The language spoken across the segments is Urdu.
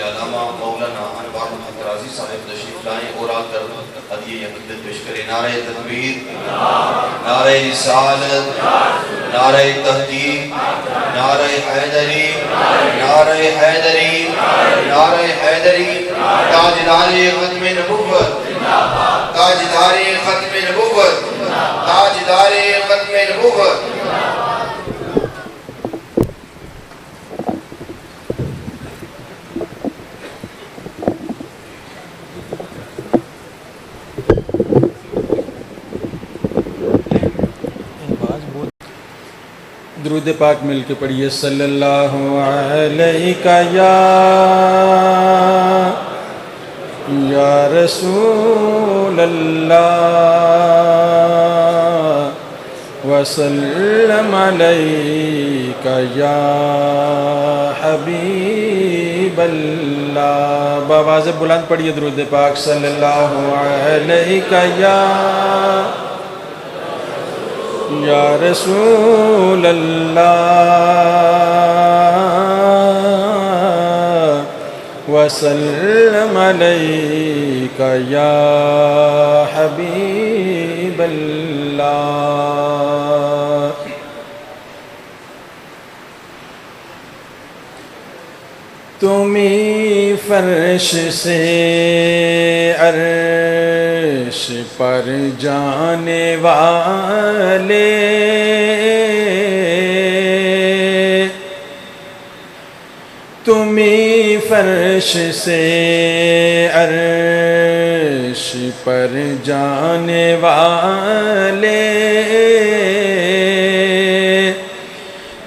علامہ مولانا انوار الحق رازی صاحب تشریف لائیں اور آ کر ہدیہ عقیدت پیش کریں۔ نعرہ تکبیر، نعرہ رسالت، نعرہ تحقیق، نعرہ حیدری، نعرہ حیدری، نعرہ حیدری، تاجدار ختم نبوت، تاجدار ختم نبوت، تاجدار ختم نبوت۔ درود پاک مل کے پڑھیے۔ صلی اللہ علیہ یا رسول اللہ وسلم علیک یا حبیب اللہ۔ بآواز بلند پڑھیے درود پاک۔ صلی اللہ علیہ یا رسول اللہ وسلم علیک یا حبیب اللہ۔ تمہیں فرش سے عرش پر جانے والے، تمہیں فرش سے عرش پر جانے والے،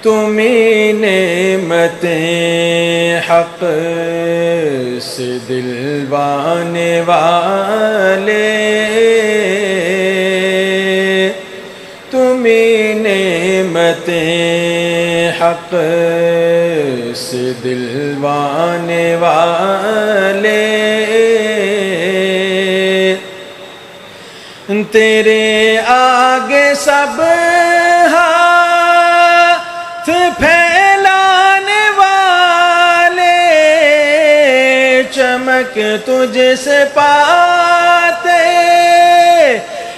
تمہیں نعمتیں حق سے دلوانے والے، تمہیں نعمتیں حق سے دلوانے والے، تیرے آگے سب ہاتھ پھیلانے والے، چمک تجھ سے پاتے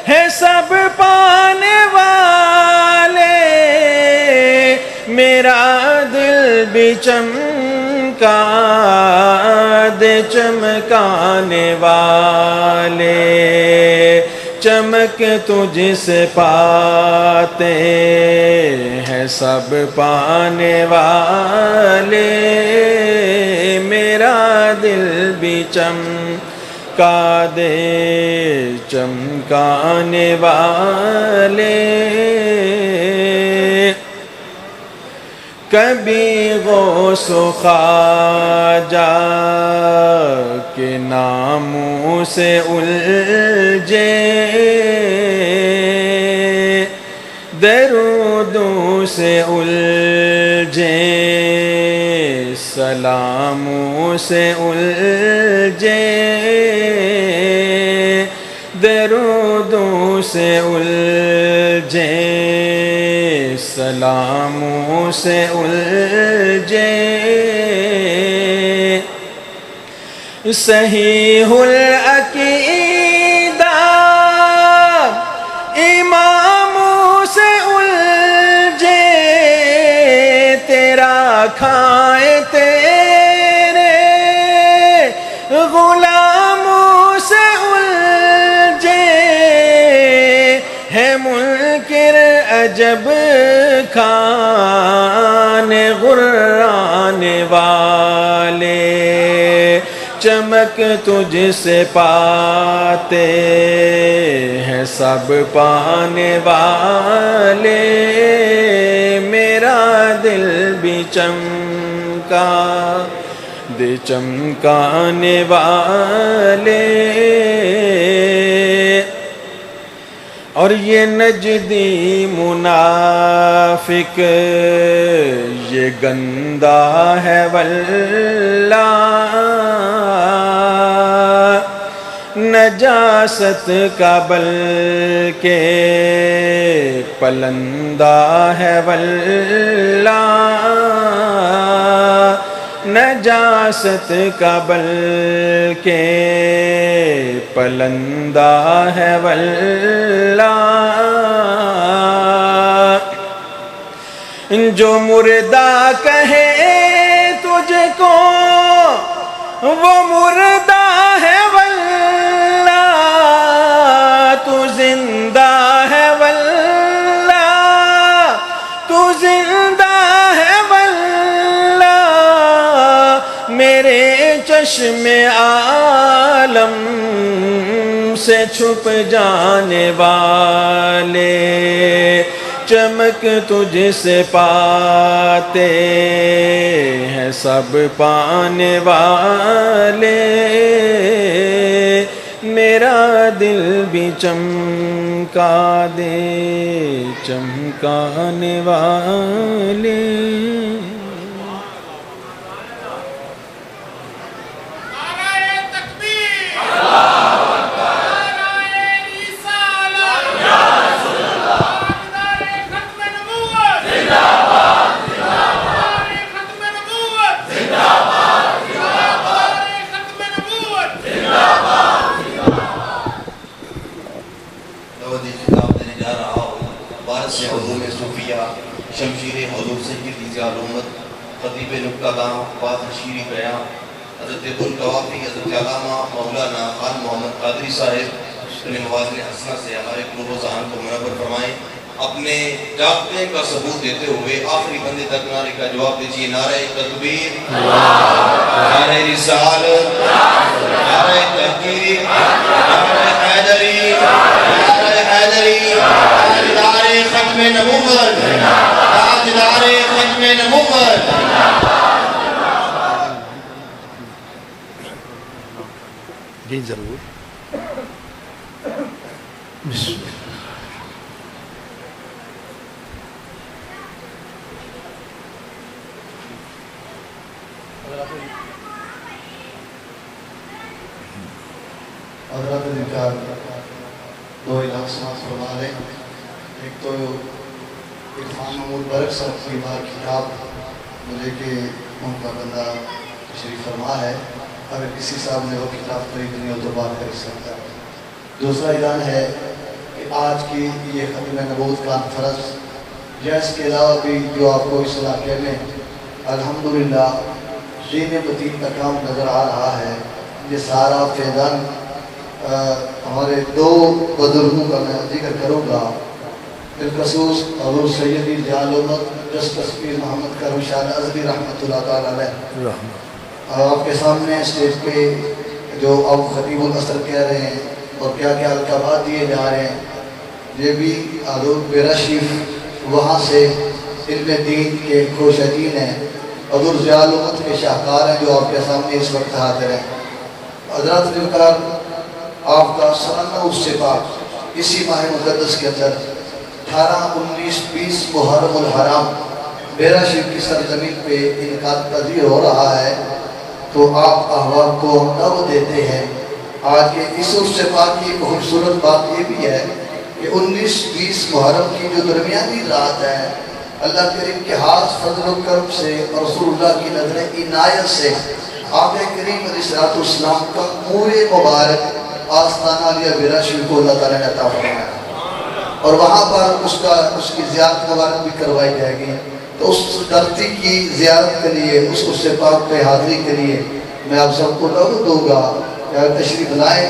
ہیں سب پانے والے، میرا دل بھی چمکا دے چمکانے والے، چمک تجھ سے پاتے ہیں سب پانے والے، میرا دل بھی چمکا دے چمکانے والے۔ کبھی غوث و خواجہ کے ناموں سے الجھے، درودوں سے الجھے، سلاموں سے الجھے، درودوں سے الجھے، سلاموں سے الجھے، صحیح العقیدہ اماموں سے الجھے، تیرا کھائے تیرے غلاموں سے الجھے، ہے منکر عجب کھانے غرانے والے، چمک تجھ سے پاتے ہیں سب پانے والے، میرا دل بھی چمکا دے چمکانے والے۔ اور یہ نجدی منافق یہ گندا ہے واللہ، نجاست کا بلکہ پلندہ ہے واللہ، نجاست کا بلکہ پلندہ ہے واللہ، جو مردہ کہے تجھ کو وہ مردہ ہے واللہ، تو زندہ ہے واللہ، تو زندہ ہے واللہ، میرے چشم عالم سے چھپ جانے والے، چمک تجھ سے پاتے ہیں سب پانے والے، میرا دل بھی چمکا دے چمکانے والے۔ شمشیر حضور سیدی زیال امت خطیب نکتہ داں باز شیری بیان حضرت القوافی حضرت علامہ مولانا خان محمد قادری صاحب اپنے موازن حسنہ سے ہمارے قلوب و ذہن کو منور فرمائیں۔ اپنے جاگنے کا ثبوت دیتے ہوئے آخری بندے تک نعرے کا جواب دیجیے۔ نعرہ تکبیر، نعرہ رسالت، نعرہ تحقیق، نعرہ حیدری، نعرہ حیدری، تاجدار ختم نبوت، تاجدار ختم نبوت۔ جی ضرور۔ بسم اللہ۔ حضرات نکار دو الہام سماعت فرما لیں۔ ایک تو عرفان محمود برق صاحب کی بار کتاب مجھے کہ ان کا بندہ تشریف فرما ہے، اگر کسی صاحب نے وہ کتاب خریدنی ہو تو بات کر سکتا ہے۔ دوسرا اعلان ہے کہ آج کی یہ ختم نبوت کانفرنس یا اس کے علاوہ بھی جو آپ کو اس علاقے میں الحمدللہ دین متین کا کام نظر آ رہا ہے، یہ سارا فیضان ہمارے دو بزرگوں کا میں ذکر کروں گا، بالخصوص حضور سیدی زیال امت جسٹس پیر محمد کرم شاہ ازلی رحمۃ اللہ تعالیٰ علیہ۔ آپ کے سامنے اسٹیج پہ جو اب خطیب العصر کہہ رہے ہیں اور کیا کیا القابات دیے جا رہے ہیں، یہ بھی حضور بیرا شریف وہاں سے علم دین کے کوشدین ہیں، حضور زیال امت کے شاہکار ہیں جو آپ کے سامنے اس وقت حاضر ہیں۔ حضرات نکار آپ کا سالانہ اس سے پاک اسی ماہ مقدس کے اندر 18، 19، 20 محرم الحرام بیرا شریف کی سرزمین پہ انعقاد پذیر ہو رہا ہے، تو آپ احباب کو دعوت دیتے ہیں۔ آج کے اس سے پاک کی خوبصورت بات یہ بھی ہے کہ 19، 20 محرم کی جو درمیانی رات ہے، اللہ کریم کے ہاتھ فضل و کرم سے اور رسول اللہ کی نظر عنایت سے آقا کریم علیہ السلام کا پورے مبارک آستانہ علیہ بیرا شریف کو اللہ تعالیٰ نے عطا فرمایا، اور وہاں پر اس کی زیارت مبارک بھی کروائی جائے گی۔ تو اس دھرتی کی زیارت کے لیے، اس سے پاک پہ حاضری کے لیے میں آپ سب کو دعوت دوں گا کہ تشریف لائیں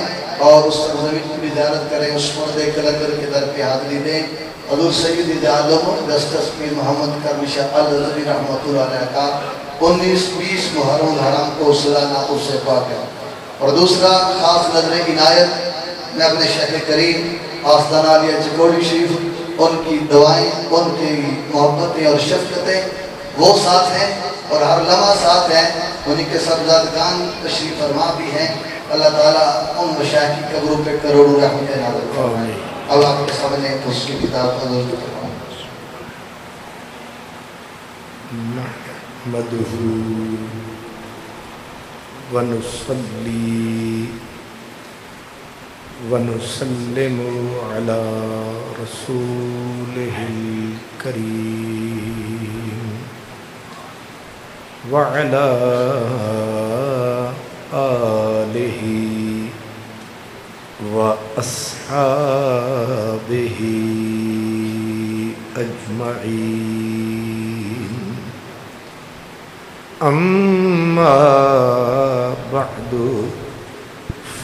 اور اس سرزمین کی بھی زیارت کریں، اس مرد کلندر کے در پہ حاضری دیں۔ حضور سیدی زیال امت جسٹس پیر محمد کرم شاہ ازلی رحمۃ اللہ علیہ کا 19، 20 محرم الحرام کو سالانہ عرس پاک ہے۔ اور دوسرا خاص نظر عنایت میں اپنے شیخ کریم آستانہ علیہ چکوڑی شریف، ان کی دعائیں، ان کی محبتیں اور شفقتیں وہ ساتھ ہیں اور ہر لمحہ ساتھ ہیں، انہیں کے صاحبزادگان تشریف فرما بھی ہیں۔ اللہ تعالیٰ ان مشائخ کی قبروں پہ کروڑوں رحمتیں نازل فرمائے۔ اب آپ کے سامنے اس کی کتاب حضور کی فرمائے۔ نحمدہ ونصلی ونسلم علی رسولہ الکریم وعلى آله وأصحابه أجمعين. أما بعد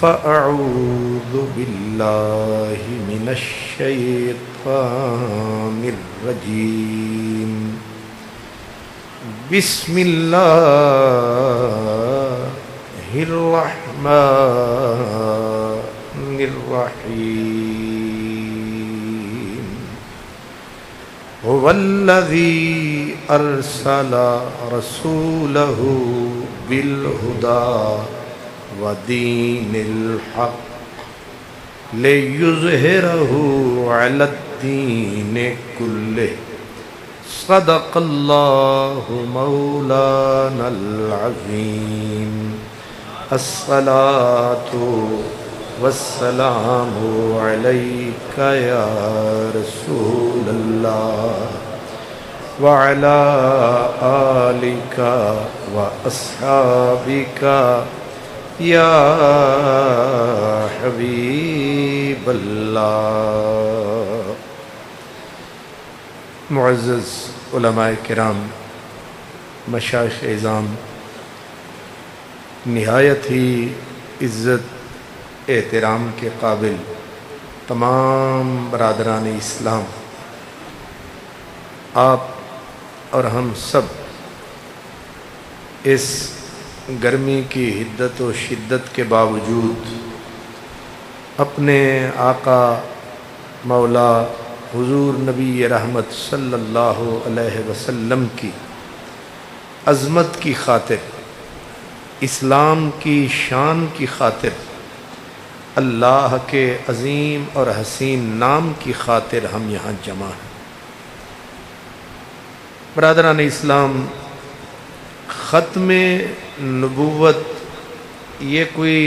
فأعوذ بالله من الشيطان الرجيم. بسم الله الرحمن الرحيم. هو الذي أرسل رسوله بالهدى ودين الحق ليظهره على الدين كله. صدق الله مولانا العظيم. الصلاة والسلام عليك يا رسول الله وعلى آلك وأصحابك یا حبیب اللہ. معزز علماء کرام، مشائخ اعظام، نہایت ہی عزت احترام کے قابل تمام برادران اسلام، آپ اور ہم سب اس گرمی کی حدت و شدت کے باوجود اپنے آقا مولا حضور نبی رحمت صلی اللہ علیہ وسلم کی عظمت کی خاطر، اسلام کی شان کی خاطر، اللہ کے عظیم اور حسین نام کی خاطر ہم یہاں جمع ہیں. برادران اسلام، ختم نبوت یہ کوئی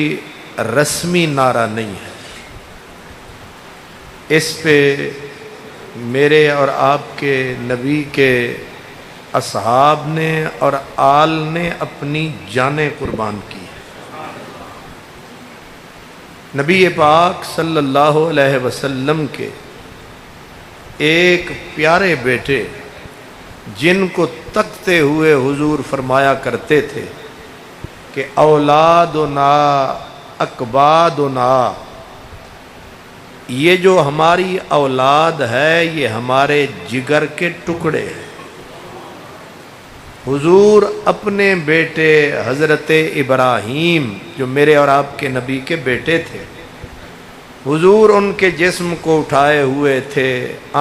رسمی نعرہ نہیں ہے. اس پہ میرے اور آپ کے نبی کے اصحاب نے اور آل نے اپنی جانیں قربان کی. نبی پاک صلی اللہ علیہ وسلم کے ایک پیارے بیٹے جن کو تکتے ہوئے حضور فرمایا کرتے تھے کہ اولادنا اکبادنا، یہ جو ہماری اولاد ہے یہ ہمارے جگر کے ٹکڑے ہیں. حضور اپنے بیٹے حضرت ابراہیم جو میرے اور آپ کے نبی کے بیٹے تھے، حضور ان کے جسم کو اٹھائے ہوئے تھے،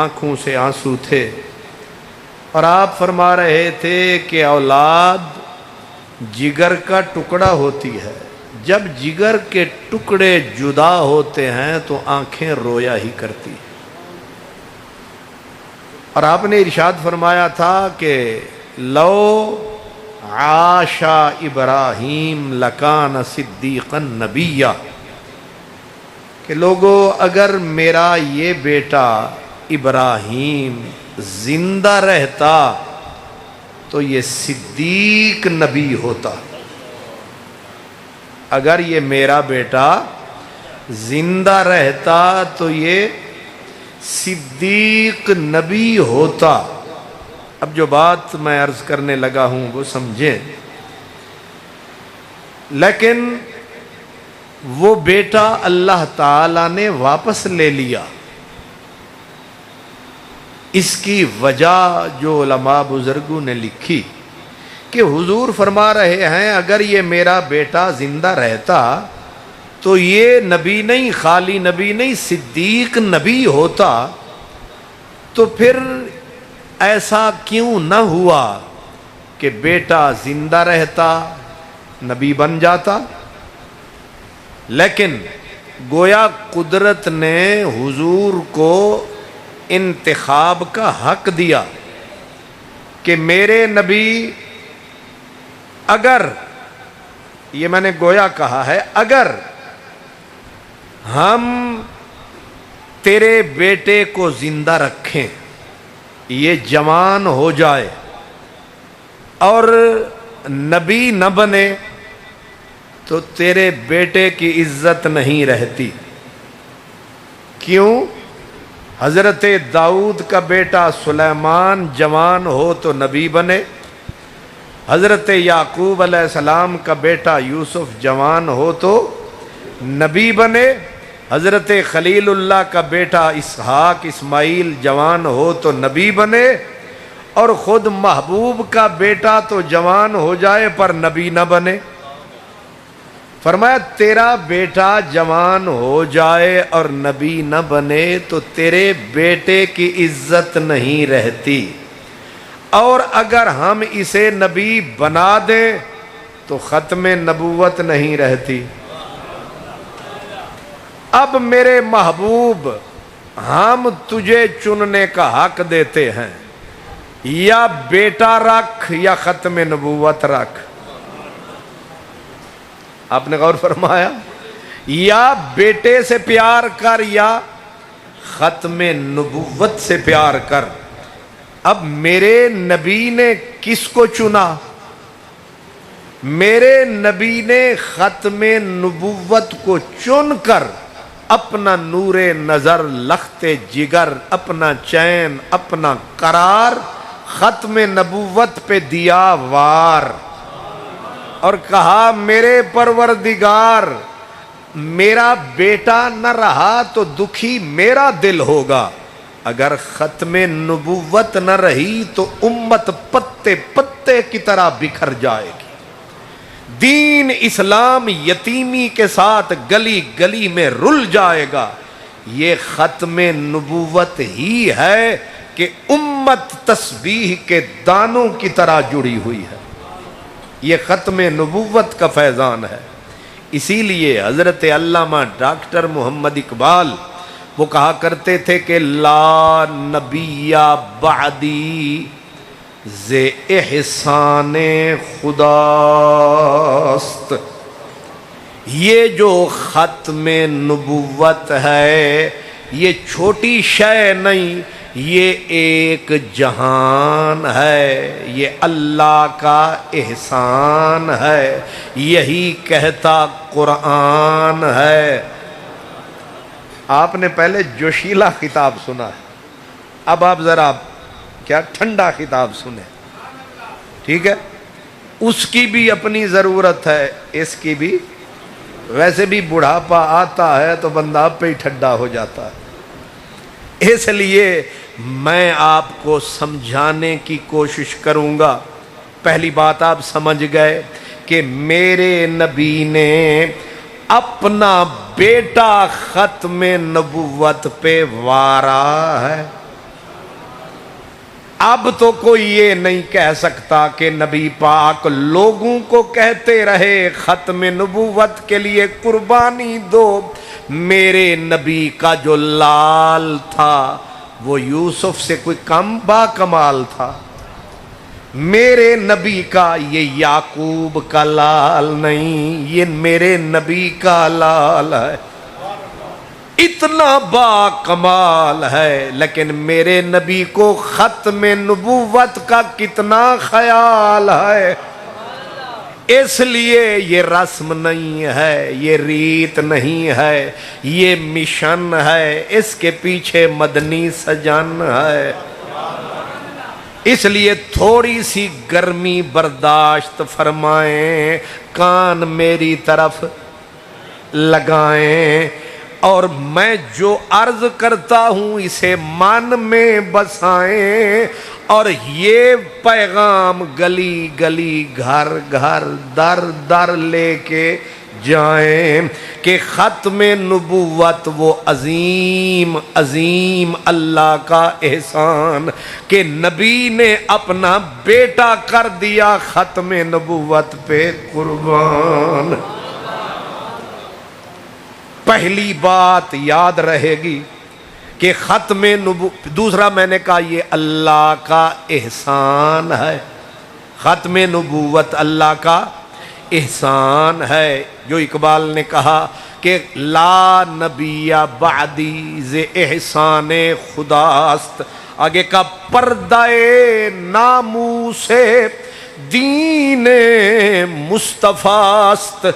آنکھوں سے آنسو تھے، اور آپ فرما رہے تھے کہ اولاد جگر کا ٹکڑا ہوتی ہے. جب جگر کے ٹکڑے جدا ہوتے ہیں تو آنکھیں رویا ہی کرتی ہیں. اور آپ نے ارشاد فرمایا تھا کہ لو عاشا ابراہیم لکان صدیقا نبیا، کہ لوگو اگر میرا یہ بیٹا ابراہیم زندہ رہتا تو یہ صدیق نبی ہوتا. اگر یہ میرا بیٹا زندہ رہتا تو یہ صدیق نبی ہوتا. اب جو بات میں عرض کرنے لگا ہوں وہ سمجھیں. لیکن وہ بیٹا اللہ تعالی نے واپس لے لیا. اس کی وجہ جو علماء بزرگوں نے لکھی کہ حضور فرما رہے ہیں اگر یہ میرا بیٹا زندہ رہتا تو یہ نبی نہیں، خالی نبی نہیں، صدیق نبی ہوتا. تو پھر ایسا کیوں نہ ہوا کہ بیٹا زندہ رہتا نبی بن جاتا؟ لیکن گویا قدرت نے حضور کو انتخاب کا حق دیا کہ میرے نبی، اگر یہ میں نے گویا کہا ہے، اگر ہم تیرے بیٹے کو زندہ رکھیں، یہ جوان ہو جائے اور نبی نہ بنے تو تیرے بیٹے کی عزت نہیں رہتی۔ کیوں؟ حضرت داؤد کا بیٹا سلیمان جوان ہو تو نبی بنے، حضرت یعقوب علیہ السلام کا بیٹا یوسف جوان ہو تو نبی بنے، حضرت خلیل اللہ کا بیٹا اسحاق اسماعیل جوان ہو تو نبی بنے، اور خود محبوب کا بیٹا تو جوان ہو جائے پر نبی نہ بنے۔ فرمایا تیرا بیٹا جوان ہو جائے اور نبی نہ بنے تو تیرے بیٹے کی عزت نہیں رہتی، اور اگر ہم اسے نبی بنا دیں تو ختم نبوت نہیں رہتی۔ اب میرے محبوب ہم تجھے چننے کا حق دیتے ہیں، یا بیٹا رکھ یا ختم نبوت رکھ۔ آپ نے غور فرمایا، یا بیٹے سے پیار کر یا ختم نبوت سے پیار کر۔ اب میرے نبی نے کس کو چنا؟ میرے نبی نے ختم نبوت کو چن کر اپنا نور نظر، لخت جگر، اپنا چین، اپنا قرار ختم نبوت پہ دیا وار، اور کہا میرے پروردگار میرا بیٹا نہ رہا تو دکھی میرا دل ہوگا، اگر ختم نبوت نہ رہی تو امت پتے پتے کی طرح بکھر جائے گی، دین اسلام یتیمی کے ساتھ گلی گلی میں رل جائے گا۔ یہ ختم نبوت ہی ہے کہ امت تسبیح کے دانوں کی طرح جڑی ہوئی ہے، یہ ختم نبوت کا فیضان ہے۔ اسی لیے حضرت علامہ ڈاکٹر محمد اقبال وہ کہا کرتے تھے کہ لا نبی بعدی ز احسان خداست، یہ جو ختم نبوت ہے یہ چھوٹی شے نہیں، یہ ایک جہان ہے، یہ اللہ کا احسان ہے، یہی کہتا قرآن ہے۔ آپ نے پہلے جوشیلا خطاب سنا ہے، اب آپ ذرا کیا ٹھنڈا خطاب سنیں، ٹھیک ہے؟ اس کی بھی اپنی ضرورت ہے، اس کی بھی۔ ویسے بھی بڑھاپا آتا ہے تو بندہ آپ پہ ہی ٹھنڈا ہو جاتا ہے، اس لیے میں آپ کو سمجھانے کی کوشش کروں گا۔ پہلی بات آپ سمجھ گئے کہ میرے نبی نے اپنا بیٹا ختم نبوت پہ وارا ہے۔ اب تو کوئی یہ نہیں کہہ سکتا کہ نبی پاک لوگوں کو کہتے رہے ختم نبوت کے لیے قربانی دو۔ میرے نبی کا جو لال تھا وہ یوسف سے کوئی کم با کمال تھا، میرے نبی کا یہ یعقوب کا لال نہیں، یہ میرے نبی کا لال ہے، اتنا با کمال ہے، لیکن میرے نبی کو ختم نبوت کا کتنا خیال ہے۔ اس لیے یہ رسم نہیں ہے، یہ ریت نہیں ہے، یہ مشن ہے، اس کے پیچھے مدنی سجن ہے۔ اس لیے تھوڑی سی گرمی برداشت فرمائیں، کان میری طرف لگائیں، اور میں جو عرض کرتا ہوں اسے من میں بسائیں، اور یہ پیغام گلی گلی گھر گھر در در لے کے جائیں کہ ختم نبوت وہ عظیم عظیم اللہ کا احسان کہ نبی نے اپنا بیٹا کر دیا ختم نبوت پہ قربان۔ پہلی بات یاد رہے گی کہ ختم نبوت، دوسرا میں نے کہا یہ اللہ کا احسان ہے، ختم نبوت اللہ کا احسان ہے، جو اقبال نے کہا کہ لا نبی بعدی ز احسان خداست، آگے کا پردہ ناموس دین مصطفیٰ است،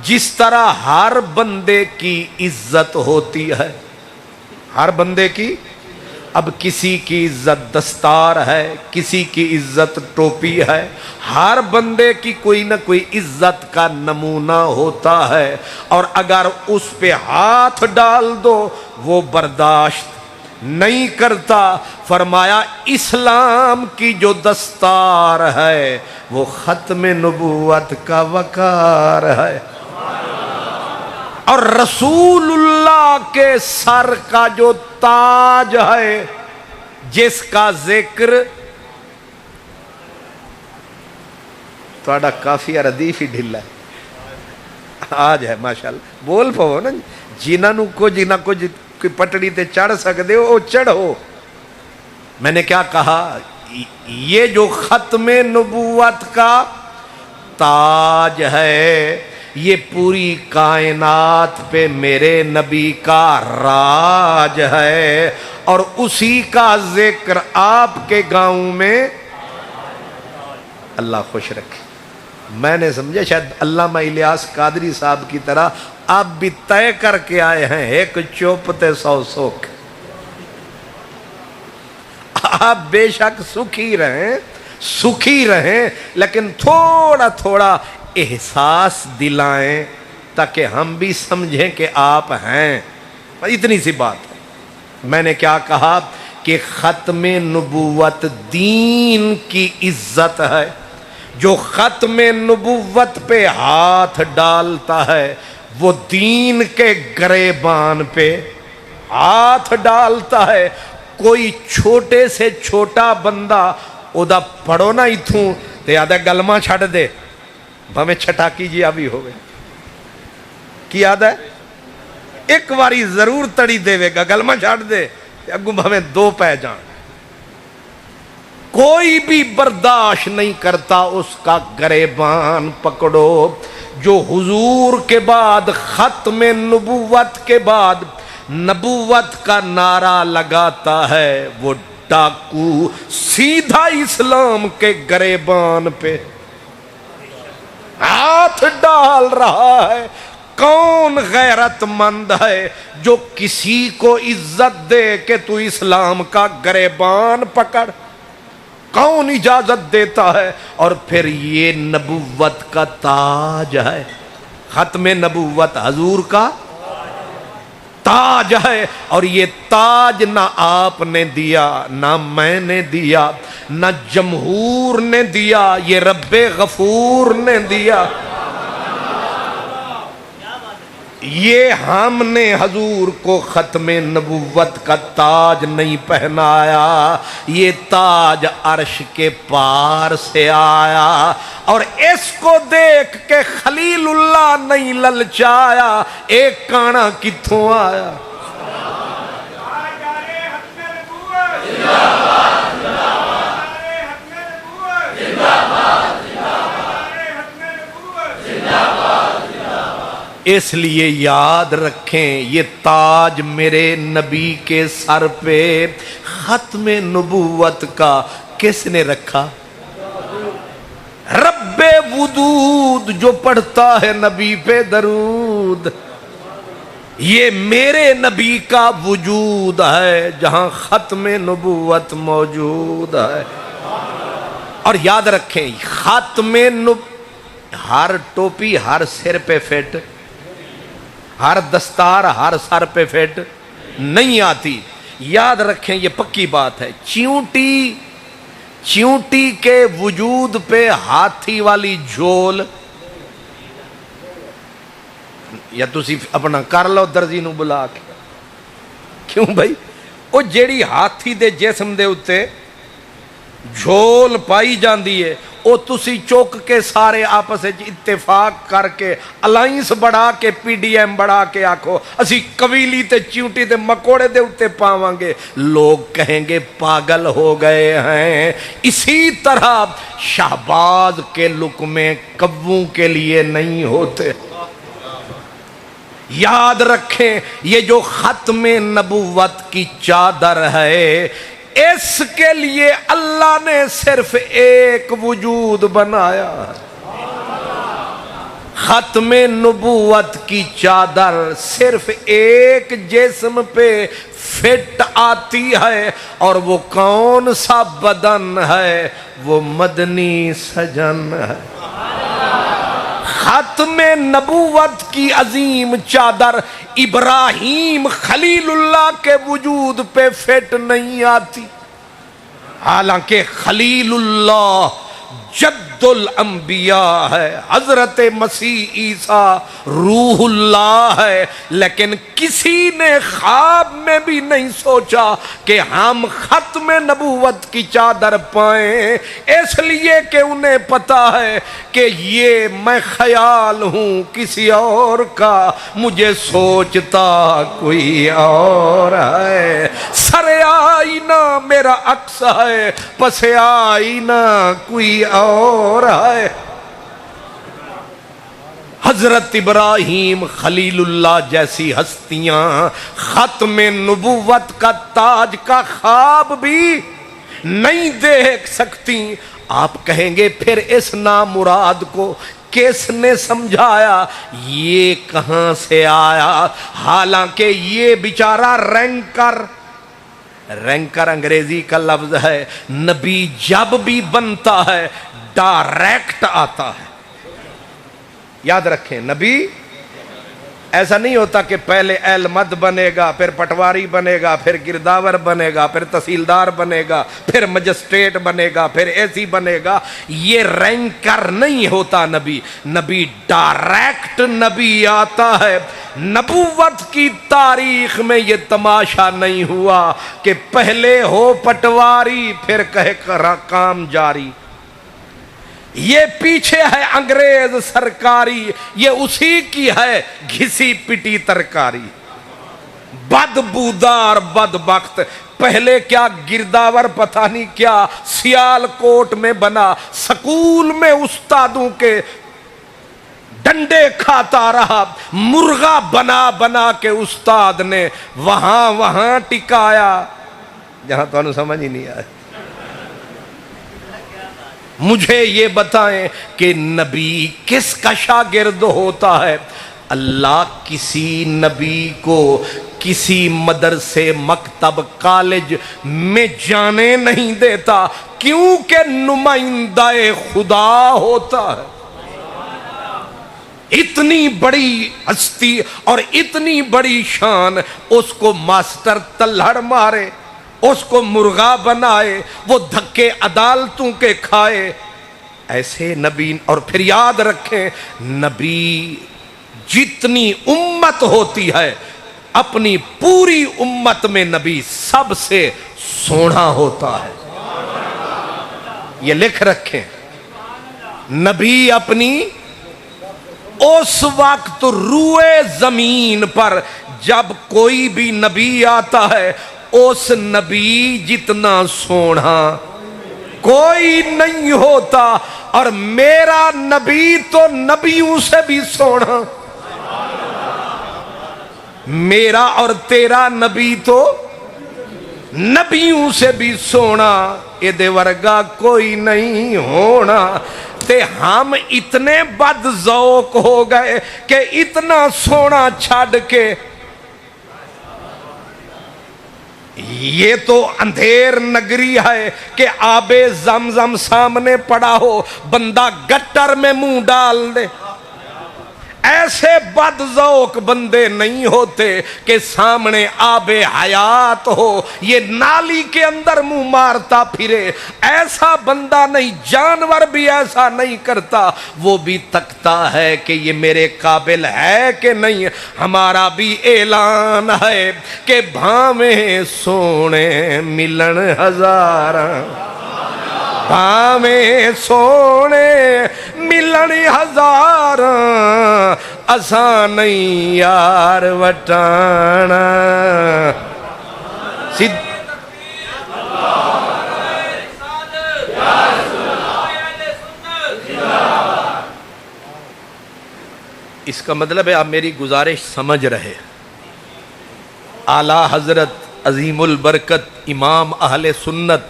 جس طرح ہر بندے کی عزت ہوتی ہے، ہر بندے کی، اب کسی کی عزت دستار ہے، کسی کی عزت ٹوپی ہے، ہر بندے کی کوئی نہ کوئی عزت کا نمونہ ہوتا ہے، اور اگر اس پہ ہاتھ ڈال دو وہ برداشت نہیں کرتا۔ فرمایا اسلام کی جو دستار ہے وہ ختم نبوت کا وقار ہے، اور رسول اللہ کے سر کا جو تاج ہے، جس کا ذکر تھوڑا کافی ردیف ہی ڈھلا ہے آج ہے ماشاءاللہ، بول پاؤ نا جنہوں کو جنہ کو پٹڑی تے چڑھ سکتے ہو چڑھو۔ میں نے کیا کہا، یہ جو ختم نبوت کا تاج ہے یہ پوری کائنات پہ میرے نبی کا راج ہے، اور اسی کا ذکر آپ کے گاؤں میں اللہ خوش رکھے۔ میں نے سمجھا شاید علامہ الیاس قادری صاحب کی طرح آپ بھی طے کر کے آئے ہیں ایک چوپتے 100 سوکھ۔ آپ بے شک سکھی رہیں لیکن تھوڑا تھوڑا احساس دلائیں تاکہ ہم بھی سمجھیں کہ آپ ہیں، اتنی سی بات ہے۔ میں نے کیا کہا کہ ختم نبوت دین کی عزت ہے، جو ختم نبوت پہ ہاتھ ڈالتا ہے وہ دین کے گریبان پہ ہاتھ ڈالتا ہے۔ کوئی چھوٹے سے چھوٹا بندہ ادا پڑھو نہ اتھوں تے آدھا گلمہ چھڑ دے بھامیں چھٹاکی جی آبی ہوئے کی آدھا ہے ایک واری ضرور تڑی دے وے گا، گلمہ چھڑ دے اگوں بھامیں 2 پہ جان۔ کوئی بھی برداشت نہیں کرتا اس کا گریبان پکڑو۔ جو حضور کے بعد ختم نبوت کے بعد نبوت کا نعرہ لگاتا ہے وہ ڈاکو سیدھا اسلام کے گریبان پہ ہاتھ ڈال رہا ہے۔ کون غیرت مند ہے جو کسی کو عزت دے کہ تو اسلام کا گریبان پکڑ؟ کون اجازت دیتا ہے؟ اور پھر یہ نبوت کا تاج ہے، ختم نبوت حضور کا تاج ہے، اور یہ تاج نہ آپ نے دیا، نہ میں نے دیا، نہ جمہور نے دیا، یہ رب غفور نے دیا۔ یہ ہم نے حضور کو ختم نبوت کا تاج نہیں پہنایا، یہ تاج عرش کے پار سے آیا، اور اس کو دیکھ کے خلیل اللہ نہیں للچایا، ایک کانا کتھوں آیا؟ اس لیے یاد رکھیں یہ تاج میرے نبی کے سر پہ ختم نبوت کا کس نے رکھا؟ رب وجود جو پڑھتا ہے نبی پہ درود، یہ میرے نبی کا وجود ہے جہاں ختم نبوت موجود ہے۔ اور یاد رکھیں ختم ہر ٹوپی ہر سر پہ فٹ، ہر دستار ہر سر پہ فٹ نہیں آتی۔ یاد رکھیں یہ پکی بات ہے، چیونٹی کے وجود پہ ہاتھی والی جھول، یا تسی اپنا کر لو درزی نو بلا کے، کیوں بھائی وہ جیڑی ہاتھی دے جسم دے اتے جھول پائی جاندی ہے وہ تسی چوک کے سارے آپس اتفاق کر کے الائنس بڑھا کے پی ڈی ایم بڑھا کے آکھو اسی قبیلی تے چیونٹی تے مکوڑے دے اتے پاواں گے، لوگ کہیں گے پاگل ہو گئے ہیں۔ اسی طرح شہباز کے لقمے کبوں کے لیے نہیں ہوتے۔ یاد رکھیں یہ جو ختم نبوت کی چادر ہے اس کے لیے اللہ نے صرف ایک وجود بنایا. ختم نبوت کی چادر صرف ایک جسم پہ فٹ آتی ہے، اور وہ کون سا بدن ہے؟ وہ مدنی سجن ہے. ختم نبوت کی عظیم چادر ابراہیم خلیل اللہ کے وجود پہ فٹ نہیں آتی، حالانکہ خلیل اللہ جد الانبیاء ہے، حضرت مسیح عیسیٰ روح اللہ ہے، لیکن کسی نے خواب میں بھی نہیں سوچا کہ ہم ختم نبوت کی چادر پائیں، اس لیے کہ انہیں پتا ہے کہ یہ میں خیال ہوں کسی اور کا، مجھے سوچتا کوئی اور ہے. سر آئینہ میرا عکس ہے، پس آئینہ کوئی اور ہے. حضرت ابراہیم خلیل اللہ جیسی ہستیاں ختم نبوت کا تاج کا خواب بھی نہیں دیکھ سکتی. آپ کہیں گے پھر اس نامراد کو کس نے سمجھایا؟ یہ کہاں سے آیا؟ حالانکہ یہ بیچارہ رینکر انگریزی کا لفظ ہے. نبی جب بھی بنتا ہے ڈائریکٹ آتا ہے. یاد رکھیں، نبی ایسا نہیں ہوتا کہ پہلے اہل مد بنے گا، پھر پٹواری بنے گا، پھر گرداور بنے گا، پھر تحصیلدار بنے گا، پھر مجسٹریٹ بنے گا، پھر ایسی بنے گا. یہ رینکر نہیں ہوتا نبی. نبی ڈائریکٹ نبی آتا ہے. نبوت کی تاریخ میں یہ تماشا نہیں ہوا کہ پہلے ہو پٹواری پھر کہے کام جاری. یہ پیچھے ہے انگریز سرکاری، یہ اسی کی ہے گھسی پٹی ترکاری. بدبودار بدبخت، پہلے کیا گرداور پتہ نہیں کیا سیال کوٹ میں بنا، سکول میں استادوں کے ڈنڈے کھاتا رہا، مرغا بنا بنا کے استاد نے وہاں ٹکایا جہاں تو سمجھ ہی نہیں آیا. مجھے یہ بتائیں کہ نبی کس کا شاگرد ہوتا ہے؟ اللہ کسی نبی کو کسی مدرسے مکتب کالج میں جانے نہیں دیتا، کیونکہ نمائندہ خدا ہوتا ہے. اتنی بڑی ہستی اور اتنی بڑی شان، اس کو ماسٹر تلہڑ مارے، اس کو مرغا بنائے، وہ دھکے عدالتوں کے کھائے. ایسے نبی. اور پھر یاد رکھیں، نبی جتنی امت ہوتی ہے اپنی پوری امت میں نبی سب سے سونا ہوتا ہے. یہ لکھ رکھیں، نبی اپنی اس وقت روئے زمین پر جب کوئی بھی نبی آتا ہے اس نبی جتنا سونا کوئی نہیں ہوتا. اور میرا نبی تو نبیوں سے بھی سونا، میرا اور تیرا نبی تو نبیوں سے بھی سونا. یہ ورگا کوئی نہیں ہونا. تے ہم اتنے بد ذوق ہو گئے کہ اتنا سونا چھڑ کے، یہ تو اندھیر نگری ہے کہ آب زمزم سامنے پڑا ہو بندہ گٹر میں منہ ڈال دے. ایسے بد ذوق بندے نہیں ہوتے کہ سامنے آب حیات ہو یہ نالی کے اندر منہ مارتا پھرے. ایسا بندہ نہیں، جانور بھی ایسا نہیں کرتا، وہ بھی تکتا ہے کہ یہ میرے قابل ہے کہ نہیں. ہمارا بھی اعلان ہے کہ بھاویں سونے ملن ہزاراں، بھاویں سونے ملن ہزاراں، اساں نہیں یار وٹانا. اس کا مطلب ہے آپ میری گزارش سمجھ رہے. اعلیٰ حضرت عظیم البرکت امام اہل سنت،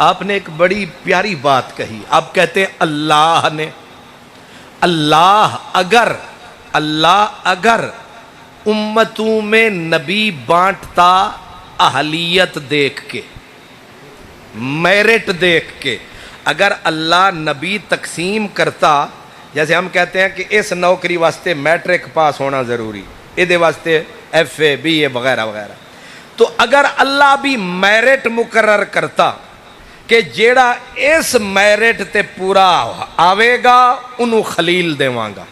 آپ نے ایک بڑی پیاری بات کہی. آپ کہتے ہیں اللہ نے، اللہ اگر امتوں میں نبی بانٹتا اہلیت دیکھ کے، میرٹ دیکھ کے، اگر اللہ نبی تقسیم کرتا، جیسے ہم کہتے ہیں کہ اس نوکری واسطے میٹرک پاس ہونا ضروری، یہ واسطے ایف اے بی اے وغیرہ وغیرہ، تو اگر اللہ بھی میرٹ مقرر کرتا کہ جیڑا اس میرٹ تے پورا آوے گا انہوں خلیل دیواں گا،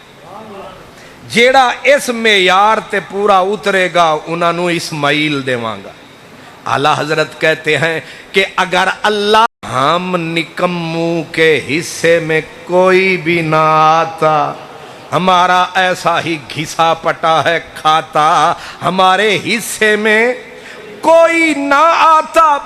جیڑا اس معیار تے پورا اترے گا انہوں اسماعیل دیواں گا. اعلیٰ حضرت کہتے ہیں کہ اگر اللہ ہم نکموں کے حصے میں کوئی بھی نہ آتا، ہمارا ایسا ہی گھسا پٹا ہے کھاتا، ہمارے حصے میں کوئی نہ آتا،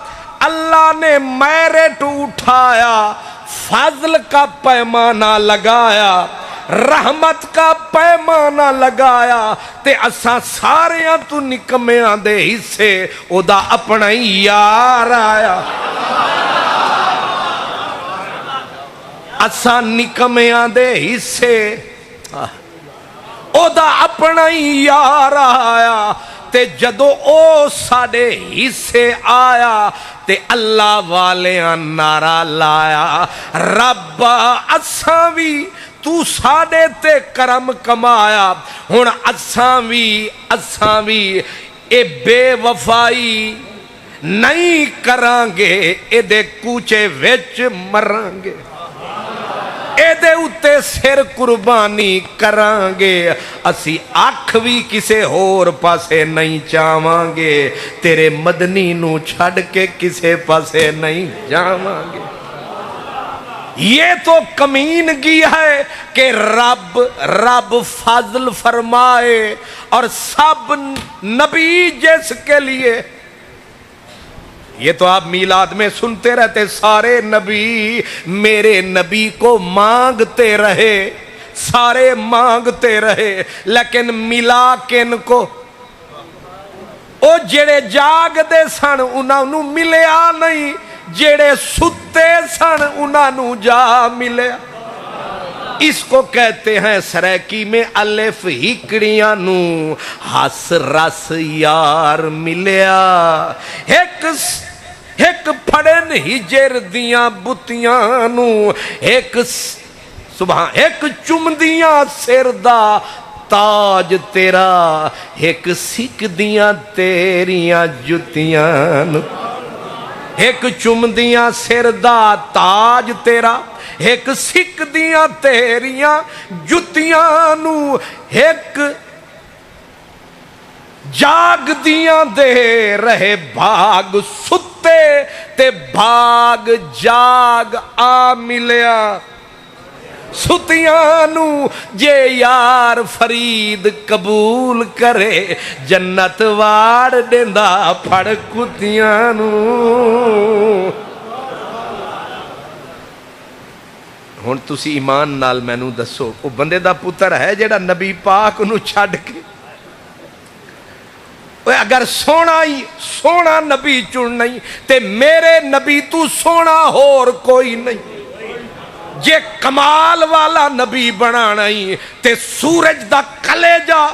اللہ نے میرٹ اٹھایا، فضل کا پیمانہ لگایا، رحمت کا پیمانہ لگایا، تے اساں ساریاں تو نکمیاں دے حصے او دا اپنا ہی یار آیا. اساں نکمیاں دے حصے او دا اپنا ہی یار آیا، تے جدو او ساڑے حصے آیا تے اللہ والیاں نعرہ لایا، رب اساں بھی تو ساڑے تے کرم کمایا، ہن اساں بھی اے بے وفائی نہیں کرانگے، اے دے کوچے وچ مرانگے، اے دے اتے سر قربانی کرانگے، اسی آنکھ بھی کسے اور پاسے نہیں چاہوانگے، تیرے مدنی نو چھڑ کے کسے پاسے نہیں جاوانگے. یہ تو کمینگی ہے کہ رب فضل فرمائے اور سب نبی جس کے لیے، یہ تو آپ میلاد میں سنتے رہتے، سارے نبی میرے نبی کو مانگتے رہے، سارے مانگتے رہے، لیکن ملا کن کو؟ او جڑے جاگ دے سن انہوں ملیا نہیں، جڑے ستے سن انہوں جا ملے. اس کو کہتے ہیں سریکی میں الف ہکڑیاں نو ہس رس یار ملیا، ایک پھڑن ہجر دیاں بتیاں نو، ایک چمدیاں سر دا تاج تیرا، ایک سکھ دیاں تیریاں جتیاں نو، ایک چمدیاں سر دا تاج تیرا، ایک سکھ دیاں تیریاں جتیاں نو، ایک جاگ دیاں دے رہے بھاگ ستے تے بھاگ جاگ آ ملیا. ستیاں نو جے یار فرید قبول کرے، جنت واڑ دیندا پھڑ کتیاں نو. ہن تسی ایمان نال مینوں دسو، او بندے دا پتر ہے جیڑا نبی پاک نو چھڈ کے، اگر سونا نبی چن نہیں تے میرے نبی تو سونا ہور کوئی نہیں. جے کمال والا نبی بنانا ہی تے سورج دا کلیجہ،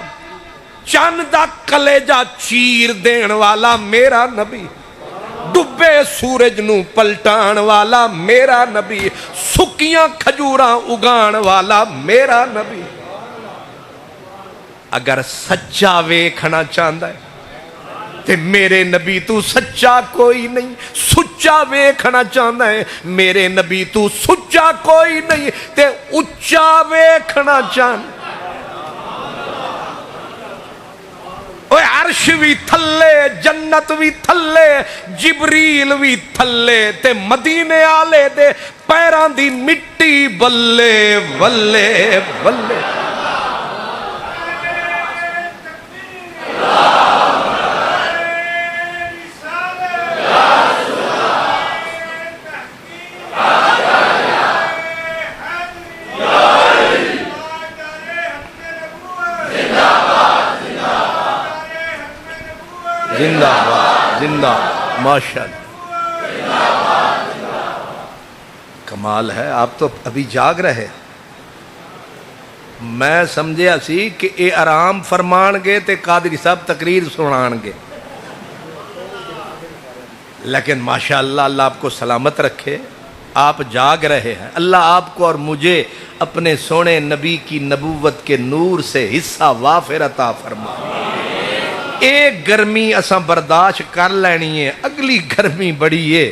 چند دا کلیجہ چیر دین والا میرا نبی، ڈبے سورج نو پلٹان والا میرا نبی، سکیاں کھجوراں اگان والا میرا نبی. اگر سچا ویکھنا چاہتا ہے تے میرے نبی تو سچا کوئی نہیں. سچا ویکھنا چاہتا ہے میرے نبی تو سچا کوئی نہیں، تے اچا ویکھنا چاہتا اوے عرش بھی تھلے، جنت بھی تھلے، جبریل بھی تھلے، تے مدینے آلے دے پیران دی مٹی بلے بلے بلے. زندہ باد. زندہ ماشاءاللہ کمال ہے. آپ تو ابھی جاگ رہے. میں سمجھیا سی کہ اے آرام فرمان گے تے قادری صاحب تقریر سنان گے, لیکن ماشاءاللہ اللہ آپ کو سلامت رکھے. آپ جاگ رہے ہیں. اللہ آپ کو اور مجھے اپنے سونے نبی کی نبوت کے نور سے حصہ وافر عطا فرمائے. ایک گرمی اساں برداشت کر لینی ہے, اگلی گرمی بڑی ہے.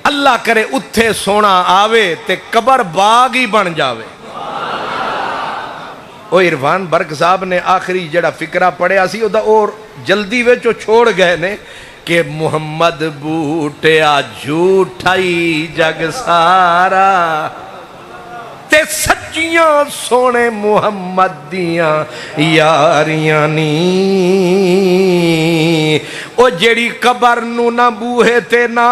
اللہ کرے اتھے سونا آوے تے قبر باغ ہی بن جاوے. وہ عرفان برق صاحب نے آخری جڑا فکرہ پڑھیا سی اور جلدی وچ چھوڑ گئے نے کہ محمد بوٹیا جھوٹائی جگ سارا تے سچیاں سونے محمد دیاں یاریاں نی. او جیڑی قبر نو نہ بوہے تے نہ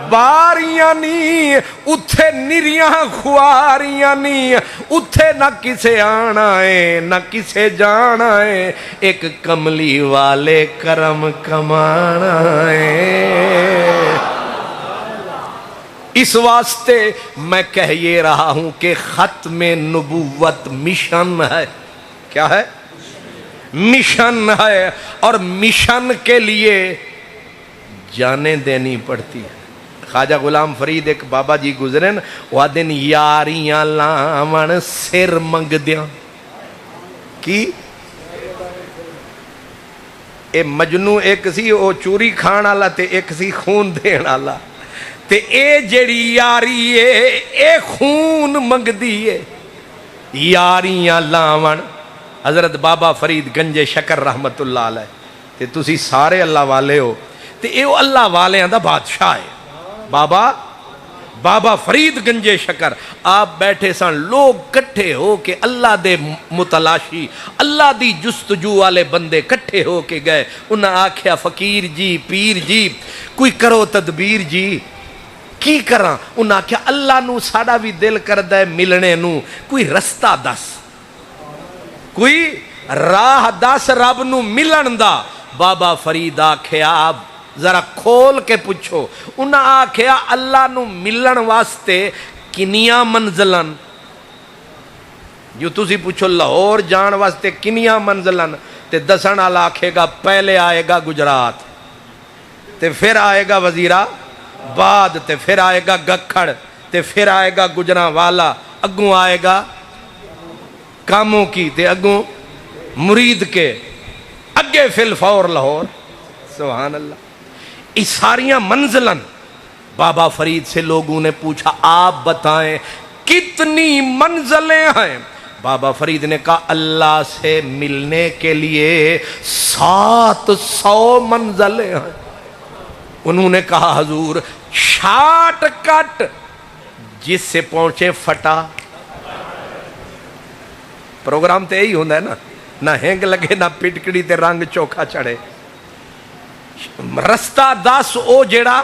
باریاں نی, اتھے نریاں خواریاں نی, اتھے نہ کسے آنا ہے نہ کسے جانا ہے, ایک کملی والے کرم کمانا ہے. اس واسطے میں کہہ یہ رہا ہوں کہ ختم نبوت مشن ہے. کیا ہے؟ مشن ہے, اور مشن کے لیے جانیں دینی پڑتی ہے. خواجہ غلام فرید ایک بابا جی گزرے نا, وہ دن یاریاں لاون سر منگ دیاں کی. اے مجنو ایک سی او چوری کھان والا تے ایک سی خون دین والا, تے اے جڑی یاری ہے اے خون منگ دی ہے. یاریاں لاون حضرت بابا فرید گنج شکر رحمت اللہ علیہ, تے تسی سارے اللہ والے ہو, تے اے اللہ والیاں دا بادشاہ ہے. بابا فرید گنجے شکر آپ بیٹھے سن, لوگ کٹھے ہو کے اللہ دے متلاشی اللہ دی جستجو والے بندے کٹھے ہو کے گئے. انہاں آکھیا فقیر جی پیر جی کوئی کرو تدبیر جی, کی کراں؟ انہاں آکھیا اللہ نو ساڑا بھی دل کردہ ہے ملنے نو, کوئی رستہ دس, کوئی راہ دس رب نو ملن دا. بابا فرید آکھیا ذرا کھول کے پوچھو. انہاں آکھیا اللہ نو ملن واسطے کنیاں منزلن, جو تسی پوچھو لاہور جان واسطے کنیاں منزلن, تے دسن والا آکھے گا پہلے آئے گا گجرات, تے پھر آئے گا وزیرآباد, تے پھر آئے گا گکھڑ, تے پھر آئے گا گجرانوالا, اگوں آئے گا کاموں کی, تے اگوں مرید کے, اگے فی الفور لاہور. سبحان اللہ. اس ساریاں منزلن. بابا فرید سے لوگوں نے پوچھا آپ بتائیں کتنی منزلیں ہیں؟ بابا فرید نے کہا اللہ سے ملنے کے لیے 700 منزلیں ہیں. انہوں نے کہا حضور شارٹ کٹ جس سے پہنچے فٹا. پروگرام تو یہی ہوتا ہے نا, نہ ہینگ لگے نہ پٹکڑی تے رنگ چوکھا چڑھے. رستہ دس او جیڑا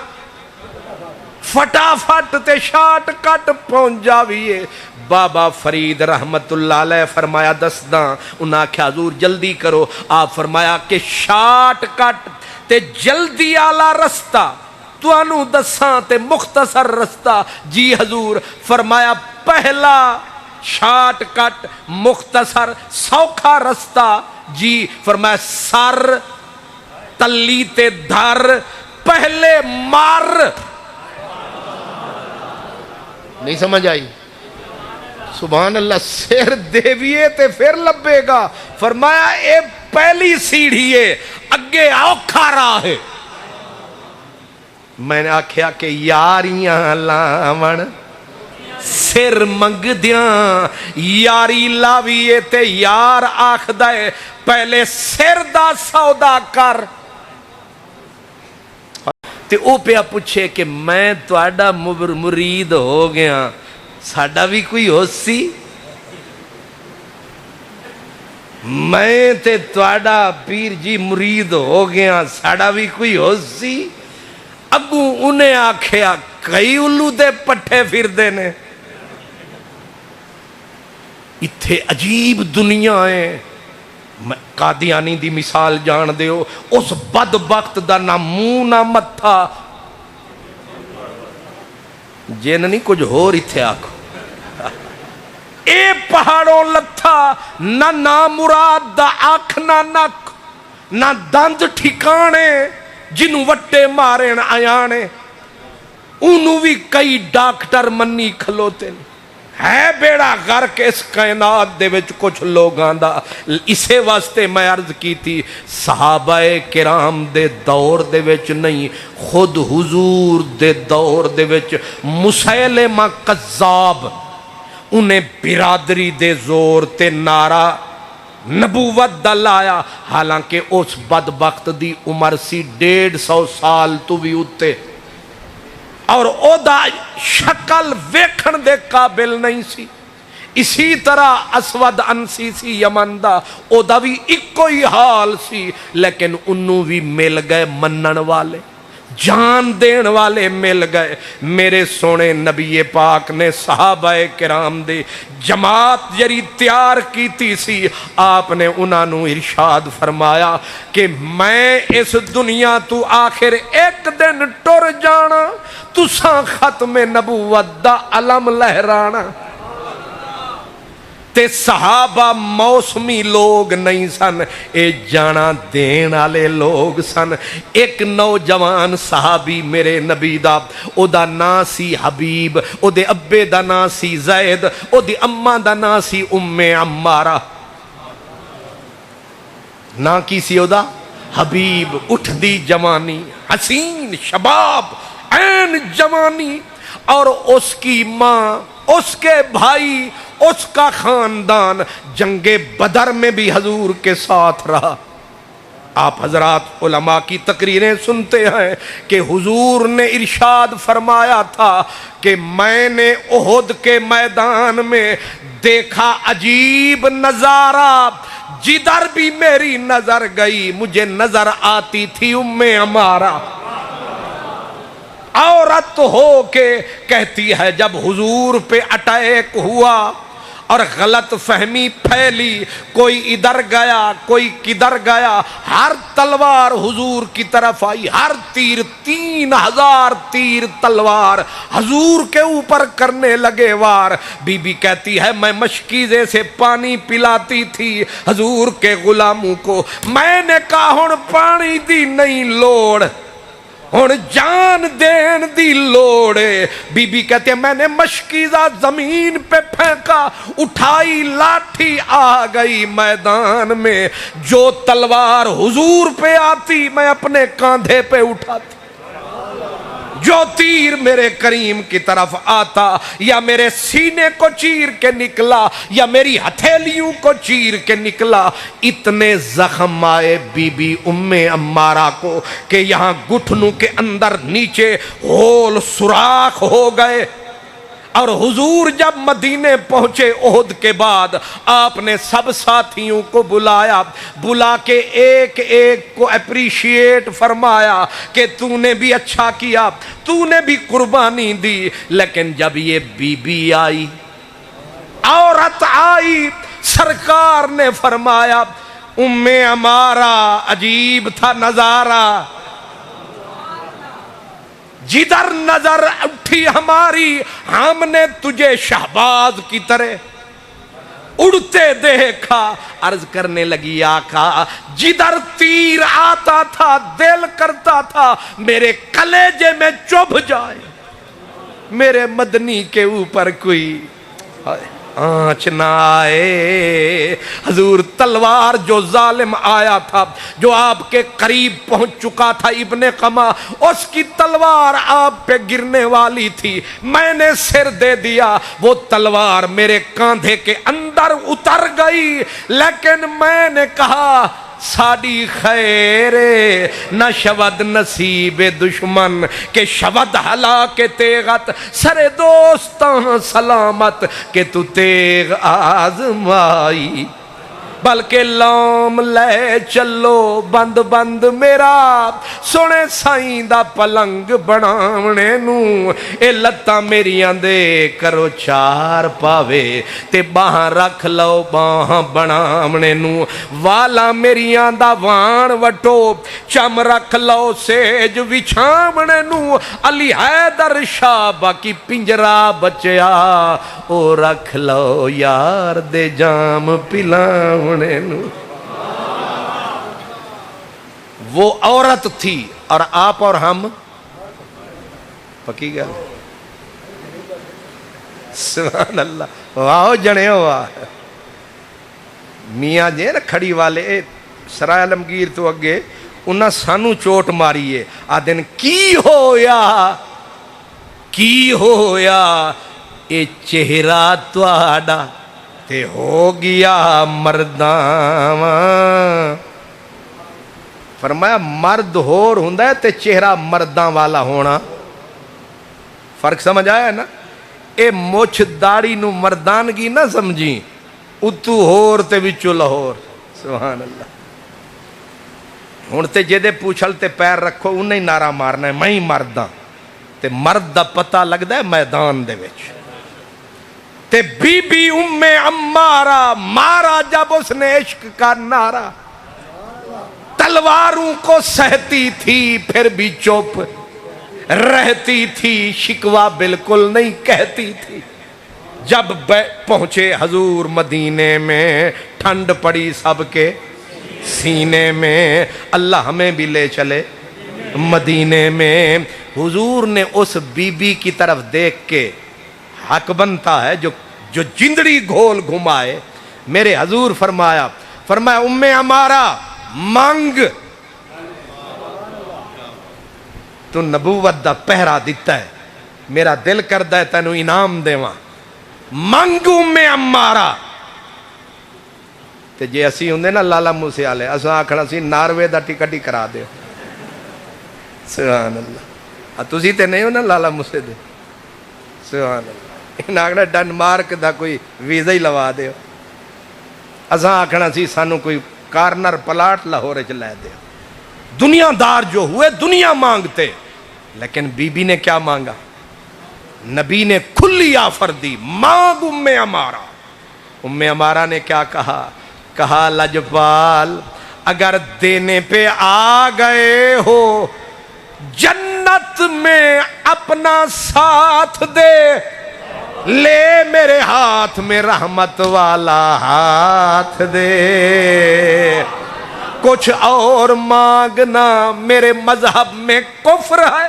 فٹافٹ تے شارٹ کٹ پہنچ جاویے. بابا فرید رحمت اللہ علیہ فرمایا دسداں. انہاں کہا حضور جلدی کرو. آپ فرمایا کہ شارٹ کٹ تے جلدی آلا رستہ توانو دساں تے مختصر رستہ. جی حضور. فرمایا پہلا شارٹ کٹ مختصر سوکھا رستہ. جی. فرمایا سر تلی تے دھر پہلے مار. نہیں سمجھ آئی؟ سبحان اللہ. سیر دیویے تے پھر لبے گا. فرمایا اے پہلی سیڑھی ہے, اگے اوکھا راہ ہے. میں نے آکھیا کہ یاریاں لاون سر منگ دیاں. یاری لاویے تے یار آکھدا ہے پہلے سر دا سودا کر. تے او پیا پوچھے کہ میں تواڈا مرید ہو گیا, ساڈا بھی کوئی ہو سی. میں تے تواڈا پیر جی مرید ہو گیا, ساڈا بھی کوئی ہو سی. اگوں انہیں آکھیا کئی الو دے پٹھے پھر دے نے. اتھے عجیب دنیا ہے. قادیانی دی مثال جان دیو، اس بدبخت دا نہ منہ نہ متھا، جن نہیں کچھ ہور اتھے آکھو، اے پہاڑوں لتھا نہ نامراد دا آنکھ نہ نک نہ دند ٹھکانے، جنوں وٹے مارن آیانے، انہوں بھی کئی ڈاکٹر منی کھلوتے ہے بیڑا غرق اس کائنات دے وچ کچھ لوگاں دا۔ اسے واسطے میں عرض کی تھی صحابہ کرام دے دور دے وچ نہیں، خود حضور دے دور دے وچ مسیلمہ کذاب انہیں برادری دے زور تے نعرہ نبوت دا لایا، حالانکہ اس بدبخت دی عمر سی 150 سال تو بھی اتے، اور او دا شکل ویکھن دے قابل نہیں سی۔ اسی طرح اسود انسی سی یمن دا، او دا بھی ایک ہی حال سی، لیکن انہوں بھی مل گئے منن والے، جان دین والے مل گئے۔ میرے سونے نبی پاک نے صحابہ کرام دے جماعت جری تیار کیتی سی، آپ نے انہوں ارشاد فرمایا کہ میں اس دنیا تو آخر ایک دن ٹر جانا، تساں ختم نبوت دا علم لہرانا۔ تے صحابہ موسمی لوگ نہیں سن، اے جانا دین والے لوگ سن۔ ایک نوجوان صحابی میرے نبی دا، او دا نام سی حبیب، او دے ابے دا نام سی زید، او دی اماں دا نام سی ام عمارہ۔ نا کی سی او دا حبیب، اٹھ دی جوانی، حسین شباب، عین جوانی، اور اس کی ماں، اس کے بھائی، اس کا خاندان جنگ بدر میں بھی حضور کے ساتھ رہا۔ آپ حضرات علماء کی تقریریں سنتے ہیں کہ حضور نے ارشاد فرمایا تھا کہ میں نے احد کے میدان میں دیکھا عجیب نظارہ، جدھر بھی میری نظر گئی مجھے نظر آتی تھی ام عمارہ۔ عورت ہو کے کہتی ہے جب حضور پہ اٹیک ہوا اور غلط فہمی پھیلی، کوئی ادھر گیا کوئی کدھر گیا، ہر تلوار حضور کی طرف آئی، ہر تیر 3000 تیر تلوار حضور کے اوپر کرنے لگے وار۔ بی بی کہتی ہے میں مشکیزے سے پانی پلاتی تھی حضور کے غلاموں کو، میں نے کہا ہن پانی دی نہیں لوڑ، ہن جان دین دی لوڑے۔ بی بی کہتے ہیں میں نے مشکیزہ زمین پہ پھینکا، اٹھائی لاٹھی آ گئی میدان میں، جو تلوار حضور پہ آتی میں اپنے کاندھے پہ اٹھاتی، جو تیر میرے کریم کی طرف آتا یا میرے سینے کو چیر کے نکلا یا میری ہتھیلیوں کو چیر کے نکلا، اتنے زخم آئے بی بی ام عمارہ کو کہ یہاں گھٹنوں کے اندر نیچے ہول سوراخ ہو گئے۔ اور حضور جب مدینے پہنچے احد کے بعد، آپ نے سب ساتھیوں کو بلایا، بلا کے ایک ایک کو اپریشیٹ فرمایا کہ تو نے بھی اچھا کیا، تو نے بھی قربانی دی۔ لیکن جب یہ بی بی آئی، عورت آئی، سرکار نے فرمایا ام عمارہ عجیب تھا نظارہ، جدھر نظر اٹھی ہماری ہم نے تجھے شہباز کی طرح اڑتے دیکھا۔ عرض کرنے لگی آقا جدھر تیر آتا تھا دل کرتا تھا میرے کلیجے میں چبھ جائے، میرے مدنی کے اوپر کوئی آنچ نہ آئے۔ حضور تلوار جو ظالم آیا تھا، جو آپ کے قریب پہنچ چکا تھا ابن قما، اس کی تلوار آپ پہ گرنے والی تھی، میں نے سر دے دیا، وہ تلوار میرے کاندھے کے اندر اتر گئی، لیکن میں نے کہا ساڑی خیر نہ شود نصیب دشمن کہ شود ہلاک تیغت، سر دوستاں سلامت کہ تو تیغ آزمائی۔ بلکہ لام لے چلو بند بند میرا سونے سائیں دا پلنگ بناونے نو اے لتاں میریاں دے کرو چار پاوے تے باہاں رکھ لو باہاں بناونے نو والا میریاں دا وان وٹو چم رکھ لو سیج وچھاونے نو علی حیدر شاہ باقی پنجرا بچیا او رکھ لو یار دے جام پلاونے نو وہ عورت تھی اور آپ اور ہم پکی گل سبحان اللہ واہ جنے ہوا میاں جے نا کھڑی والے سرائے عالمگیر تو اگے انہاں سانو چوٹ ماری ہے آدن کی ہویا اے چہرہ تواڈا تے ہو گیا مرداں فرمایا مرد ہور ہوندا ہے تے چہرہ مرداں والا ہونا فرق سمجھ آیا نا اے مچھ داڑی نو مردانگی نہ سمجھی اتو ہور تے وچو لاہور سبحان اللہ ہن تے جے پوچھل تے پیر رکھو انہیں نعرہ مارنا ہے میں ہی مرداں تے مرد دا پتہ لگدا ہے میدان دے وچ تے بی بی ام عمارہ مارا جب اس نے عشق کا نعرہ تلواروں کو سہتی تھی پھر بھی چپ رہتی تھی شکوہ بالکل نہیں کہتی تھی جب پہنچے حضور مدینے میں ٹھنڈ پڑی سب کے سینے میں اللہ ہمیں بھی لے چلے مدینے میں حضور نے اس بی بی کی طرف دیکھ کے حق بنتا ہے جو جندڑی گھول گھمائے میرے حضور فرمایا ام عمارہ مانگ تو نبوت دا پہرا دیتا ہے میرا دل کردہ ہے تینو انعام دیواں مانگ ام عمارہ تے جے اسی ہوندے نا لالا موسیٰ آلے اساں آکھنا سی ناروے دا ٹکٹ ہی کرا دے سبحان اللہ تسی تے نہیں ہو نا لالا موسیٰ دے سبحان اللہ انہاں آکھنا ڈنمارک دا کوئی ویزا ہی لوا دے اساں آکھنا سی سانو کوئی کارنر پلاٹ لاہور چ لے دے دنیا دار جو ہوئے دنیا مانگتے لیکن بی بی نے کیا مانگا نبی نے کھلی آفر دی مانگ ام عمارہ نے کیا کہا لجپال اگر دینے پہ آ گئے ہو جنت میں اپنا ساتھ دے لے میرے ہاتھ میں رحمت والا ہاتھ دے کچھ اور مانگنا میرے مذہب میں کفر ہے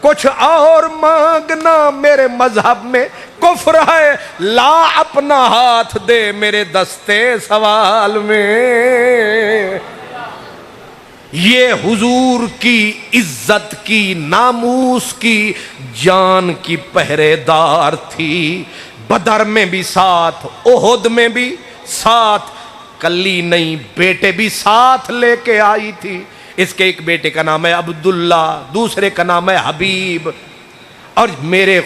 کچھ اور مانگنا میرے مذہب میں کفر ہے لا اپنا ہاتھ دے میرے دستے سوال میں یہ حضور کی عزت کی ناموس کی جان کی پہرے دار تھی بدر میں بھی ساتھ احد میں بھی ساتھ کلی نہیں بیٹے بھی ساتھ لے کے آئی تھی اس کے ایک بیٹے کا نام ہے عبداللہ دوسرے کا نام ہے حبیب اور میرے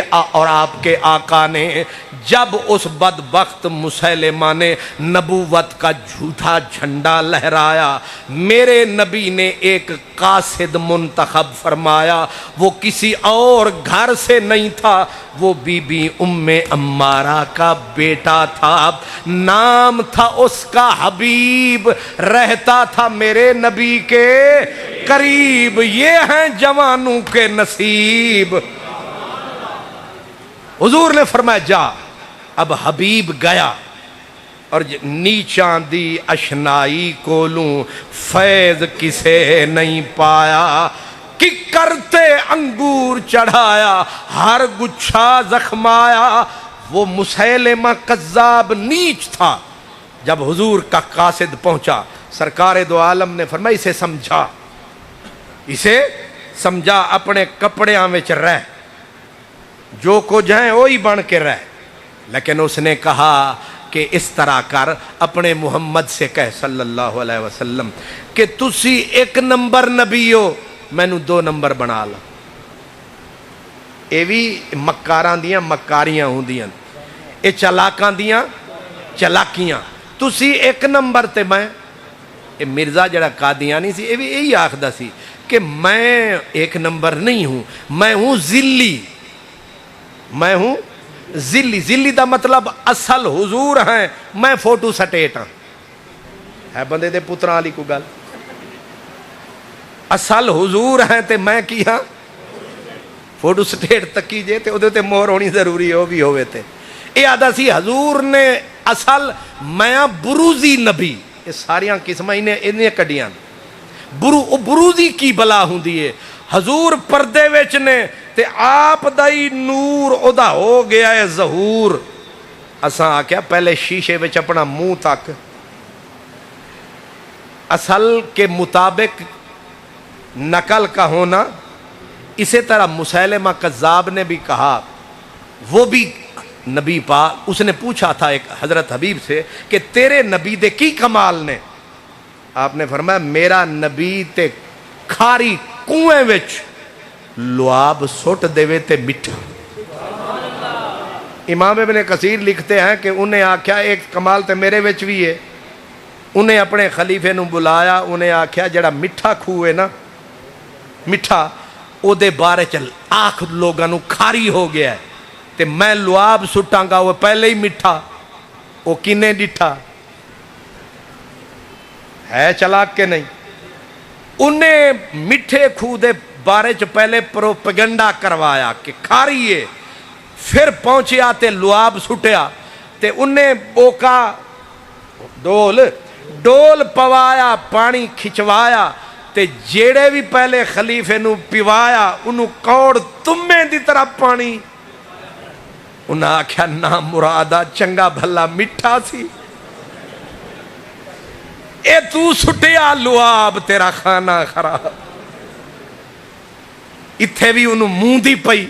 اور آپ کے آقا نے جب اس بدبخت مسیلمہ نے نبوت کا جھوٹا جھنڈا لہرایا میرے نبی نے ایک قاصد منتخب فرمایا وہ کسی اور گھر سے نہیں تھا وہ بی بی ام عمارہ کا بیٹا تھا نام تھا اس کا حبیب رہتا تھا میرے نبی کے قریب یہ ہیں جوانوں کے نصیب حضور نے فرمایا جا اب حبیب گیا اور نیچاں دی اشنائی کولوں فیض کسے نہیں پایا کہ کرتے انگور چڑھایا ہر گچھا زخمایا وہ مسیلمہ قذاب نیچ تھا جب حضور کا قاصد پہنچا سرکار دو عالم نے فرمایا اسے سمجھا اپنے کپڑیاں وچ رہ جو کو جائیں وہی بن کے رہ لیکن اس نے کہا کہ اس طرح کر اپنے محمد سے کہہ صلی اللہ علیہ وسلم کہ تسی ایک نمبر نبی ہو میں نو 2 نمبر بنا لا اے بھی مکاراں دیاں مکاریاں ہوندیاں اے چلاکاں دیاں چلاکیاں تسی ایک نمبر تے میں یہ مرزا جڑا قادیانی سی یہ بھی یہی آخدا سی کہ میں ایک نمبر نہیں ہوں، میں ہوں ذلی، میں ہوں ذلی۔ ذلی دا مطلب اصل حضور ہیں، میں فوٹو سٹیٹ ہاں۔ ہے بندے دے پتراں والی کو گل، اصل حضور ہیں تے میں کی ہاں فوٹو سٹیٹ تکی جے تے ادھے تے مہر ہونی ضروری ہے، وہ بھی ہوئے تے یہ آدھا سی حضور نے اصل میں بروزی نبی۔ یہ ساریاں قسمیں انہیں کڈیاں بروزی کی بلا ہوں دیئے۔ حضور پردے وچ نے تے آپ دائی نور ادا ہو گیا ہے ظہور۔ اساں آکیا پہلے شیشے وچ اپنا منہ تک، اصل کے مطابق نقل کا ہونا۔ اسی طرح مسیلمہ کذاب نے بھی کہا، وہ بھی نبی پاک، اس نے پوچھا تھا ایک حضرت حبیب سے کہ تیرے نبی دے کی کمال نے؟ آپ نے فرمایا میرا نبی تے کھاری کنویں وچ لعاب سٹ دے تے مٹھا۔ امام ابن کثیر لکھتے ہیں کہ انہیں آکھیا ایک کمال تے میرے وچ بھی ہے۔ انہیں اپنے خلیفے نو بلایا، انہیں آکھیا جڑا مٹھا کھوئے نا، مٹھا او دے بارے چل آنکھ لوگاں نو کھاری ہو گیا ہے تے میں لعاب سٹاں گا، وہ پہلے ہی مٹھا، وہ کنے ڈٹھا ہے چلاک کے نہیں۔ انہیں مٹھے کھو دے بارے چ پہلے پروپیگنڈا کروایا کہ کھاری ہے، پھر پہنچیا تے لعاب سٹیا تے انہیں اوکا ڈول پوایا، پانی کھچوایا تے جیڑے بھی پہلے خلیفے نو پیوایا انہوں کوڑ تمہیں دی طرح پانی۔ انہاں آکھیا نا مرادہ چنگا بھلا مٹھا سی، اے تو سٹیا لعاب تیرا خانہ خراب۔ اتھے بھی انہوں منہ دی پئی،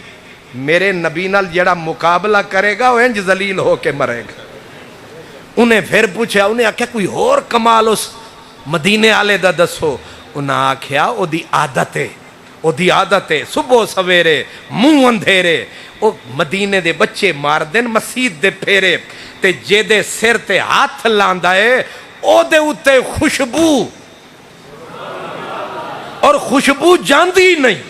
میرے نبی نال جڑا مقابلہ کرے گا وہ انج ذلیل ہو کے مرے گا۔ انہیں پھر پوچھا، انہیں آکھیا کوئی اور کمال اس مدینے آلے دا دسو؟ انہیں آکھیا او دی عادت ہے، او دی عادت ہے صبح سویرے منہ اندھیرے او مدینے دے بچے مار دن مسجد دے پھیرے تے جے دے سر تے ہاتھ لاندا ہے او دے اتے خوشبو، اور خوشبو جاندی نہیں۔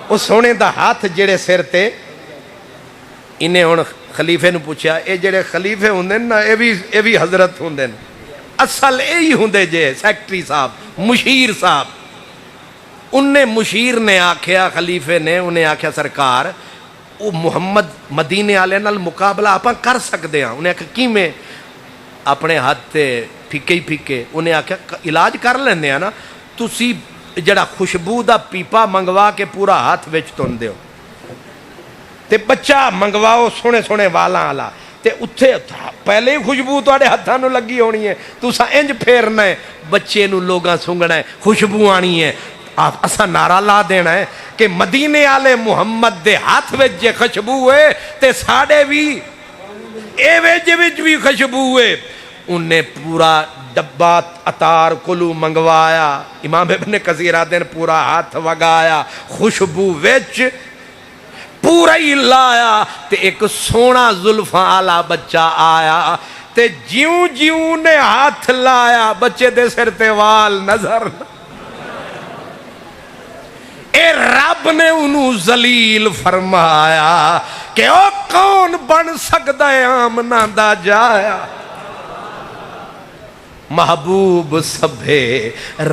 او سونے دا ہاتھ جڑے سر تے، انہیں ہن خلیفے نو پوچھا اے جڑے خلیفے ہوندے نا اے بھی حضرت ہوندے، اصل یہی ہوندے جے سیکٹری صاحب، مشیر صاحب۔ انہیں مشیر نے آکھیا، خلیفے نے انہیں آکھیا سرکار وہ محمد مدینے والے نال مقابلہ آپ کر سکتے ہیں؟ انہیں آکھیا کی میں؟ اپنے ہاتھ تے پھیکے ہی پھیکے۔ انہیں آکھیا علاج کر لیندے ہیں نا، تسی جڑا خوشبو دا پیپا منگوا کے پورا ہاتھ وچ تن دیو تے بچہ منگواؤ سونے سونے والاں والا تے اتھے پہلے ہی خوشبو تواڈے ہتھاں نو لگی ہونی ہے، تساں انج پھیرنا ہے، بچے نو لوگاں سونگنا ہے، خوشبو آنی ہے۔ اساں نعرہ لا دینا ہے کہ مدینے والے محمد دے ہاتھ وچ جے خوشبو ہے تے ساڈے بھی اے وچ بھی خوشبو ہے۔ انہیں پورا ڈبہ عطار کلو منگوایا، امام ابن کثیر دن پورا ہاتھ وگایا، خوشبو وچ پورا ہی لایا تے ایک سونا زلفاں آلا بچہ آیا تے جیوں جیوں نے ہاتھ لایا بچے دے سر تے وال نظر۔ اے رب نے انہوں ذلیل فرمایا کہ او کون بن سکتا ہے آمنہ دا جایا۔ محبوب سبھے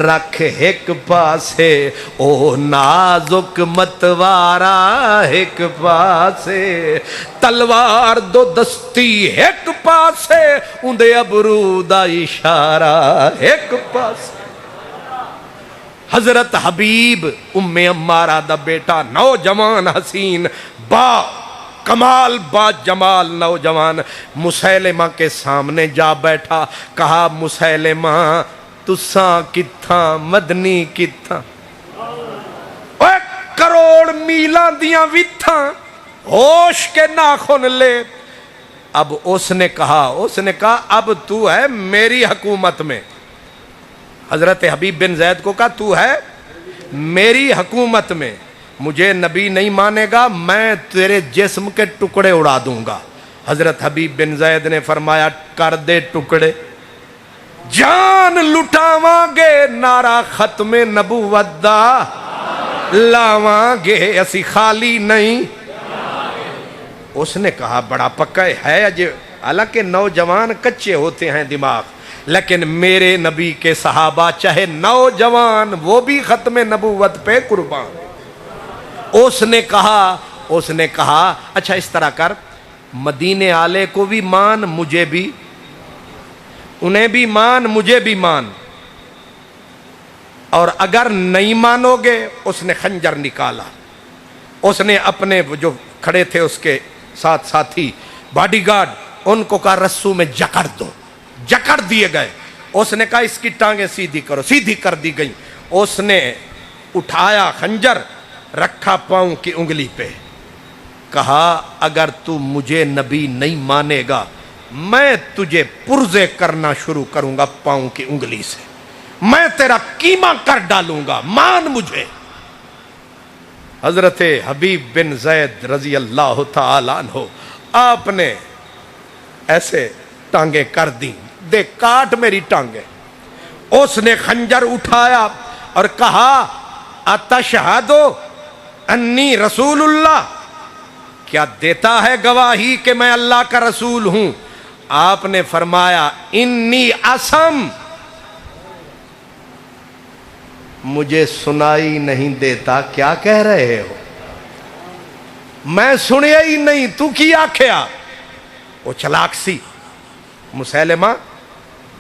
رکھ ایک پاسے، او نازک متوارا ایک پاسے، تلوار دو دستی ایک پاسے، اندے ابرو دا اشارہ ایک پاسے۔ حضرت حبیب ام امارہ دا بیٹا، نوجوان حسین با کمال با جمال نوجوان، مسیلمہ کے سامنے جا بیٹھا، کہا مسیلمہ تساں کتھاں مدنی کتھاں؟ ایک کروڑ میلان دیاں وتھاں، ہوش کے ناخن لے۔ اب اس نے کہا اب تو ہے میری حکومت میں۔ حضرت حبیب بن زید کو کہا تو ہے میری حکومت میں، مجھے نبی نہیں مانے گا میں تیرے جسم کے ٹکڑے اڑا دوں گا۔ حضرت حبیب بن زید نے فرمایا کر دے ٹکڑے۔ جان لٹاواں گے نعرہ ختم نبوت دا لاواں گے اسی خالی نہیں. اس نے کہا بڑا پکا ہے اجے، حالانکہ نوجوان کچے ہوتے ہیں دماغ، لیکن میرے نبی کے صحابہ چاہے نوجوان وہ بھی ختم نبوت پہ قربان. اس نے کہا اچھا اس طرح کر، مدینے والے کو بھی مان مجھے بھی، انہیں بھی مان مجھے بھی مان، اور اگر نہیں مانو گے. اس نے خنجر نکالا، اس نے اپنے جو کھڑے تھے اس کے ساتھ ساتھی باڈی گارڈ ان کو کہا رسو میں جکڑ دو، جکڑ دیے گئے. اس نے کہا اس کی ٹانگیں سیدھی کرو، سیدھی کر دی گئی. اس نے اٹھایا خنجر، رکھا پاؤں کی انگلی پہ، کہا اگر تو مجھے نبی نہیں مانے گا میں تجھے پرزے کرنا شروع کروں گا پاؤں کی انگلی سے، میں تیرا قیمہ کر ڈالوں گا، مان مجھے. حضرت حبیب بن زید رضی اللہ تعالیٰ عنہ آپ نے ایسے ٹانگیں کر دی، دے کاٹ میری ٹانگیں. اس نے خنجر اٹھایا اور کہا اتشہدو انی رسول اللہ، کیا دیتا ہے گواہی کہ میں اللہ کا رسول ہوں؟ آپ نے فرمایا انی اسم، مجھے سنائی نہیں دیتا کیا کہہ رہے ہو، میں سنیا ہی نہیں، تو کی آکھیا. وہ چلاک سی مسیلمہ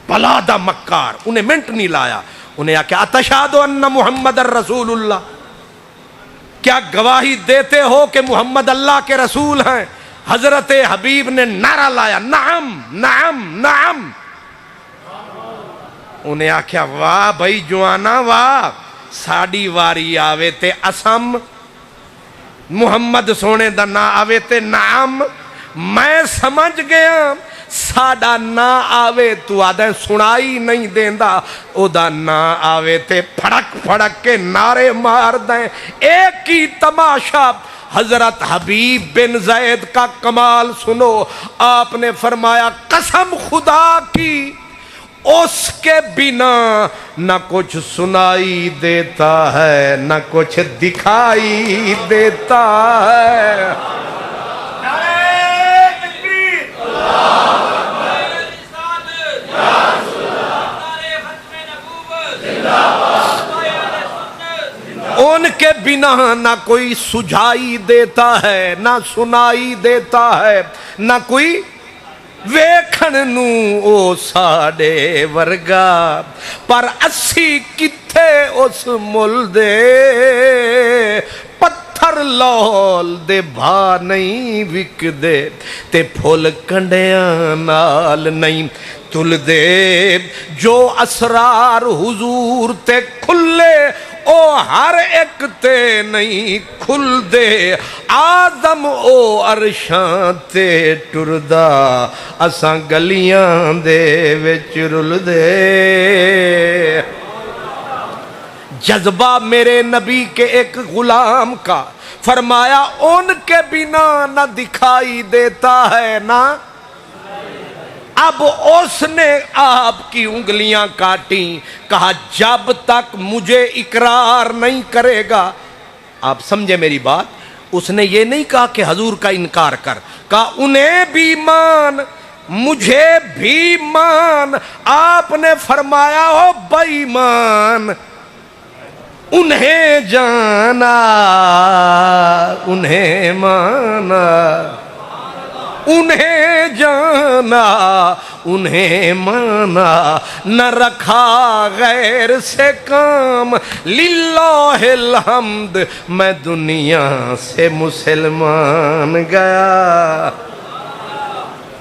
بلادہ مکار، انہیں منٹ نہیں لایا. انہیں آکھیا اتشہدو ان محمد الرسول اللہ، کیا گواہی دیتے ہو کہ محمد اللہ کے رسول ہیں؟ حضرت حبیب نے نعرہ لایا نعم نعم نعم. انہیں آکھیا واہ بھائی جوانا واہ، ساڑی واری آوے تے اسم، محمد سونے دا نا آوے تے نعم. میں سمجھ گیا ساڑا نا آوے تو آدھے سنائی نہیں دیندہ، او دا نا آوے تے پھڑک پھڑک کے نعرے مار دیں. ایک ہی تماشا، حضرت حبیب بن زید کا کمال سنو. آپ نے فرمایا قسم خدا کی اس کے بنا نہ کچھ سنائی دیتا ہے نہ کچھ دکھائی دیتا ہے. ان کے بنا نہ کوئی سجھائی دیتا ہے نہ سنائی دیتا ہے، نہ کوئی ویکھن نو او ساڑے ورگا، پر اسی کتھے اس مل دے، پتھر لول دے بھا نہیں وک دے، تے پھول کنڈیاں نال نہیں تل دے. جو اسرار حضور تے کھلے او ہر ایک تے نہیں کھل دے. آدم او عرشاں تے ٹردا، اساں گلیاں دے وچ رل دے. جذبہ میرے نبی کے ایک غلام کا، فرمایا ان کے بنا نہ دکھائی دیتا ہے نہ. اب اس نے آپ کی انگلیاں کاٹیں، کہا جب تک مجھے اقرار نہیں کرے گا. آپ سمجھے میری بات، اس نے یہ نہیں کہا کہ حضور کا انکار کر، کہا انہیں بھی مان مجھے بھی مان. آپ نے فرمایا ہو بے ایمان، انہیں جانا انہیں مانا، انہیں جانا انہیں مانا، نہ رکھا غیر سے کام. للہ الحمد میں دنیا سے مسلمان گیا.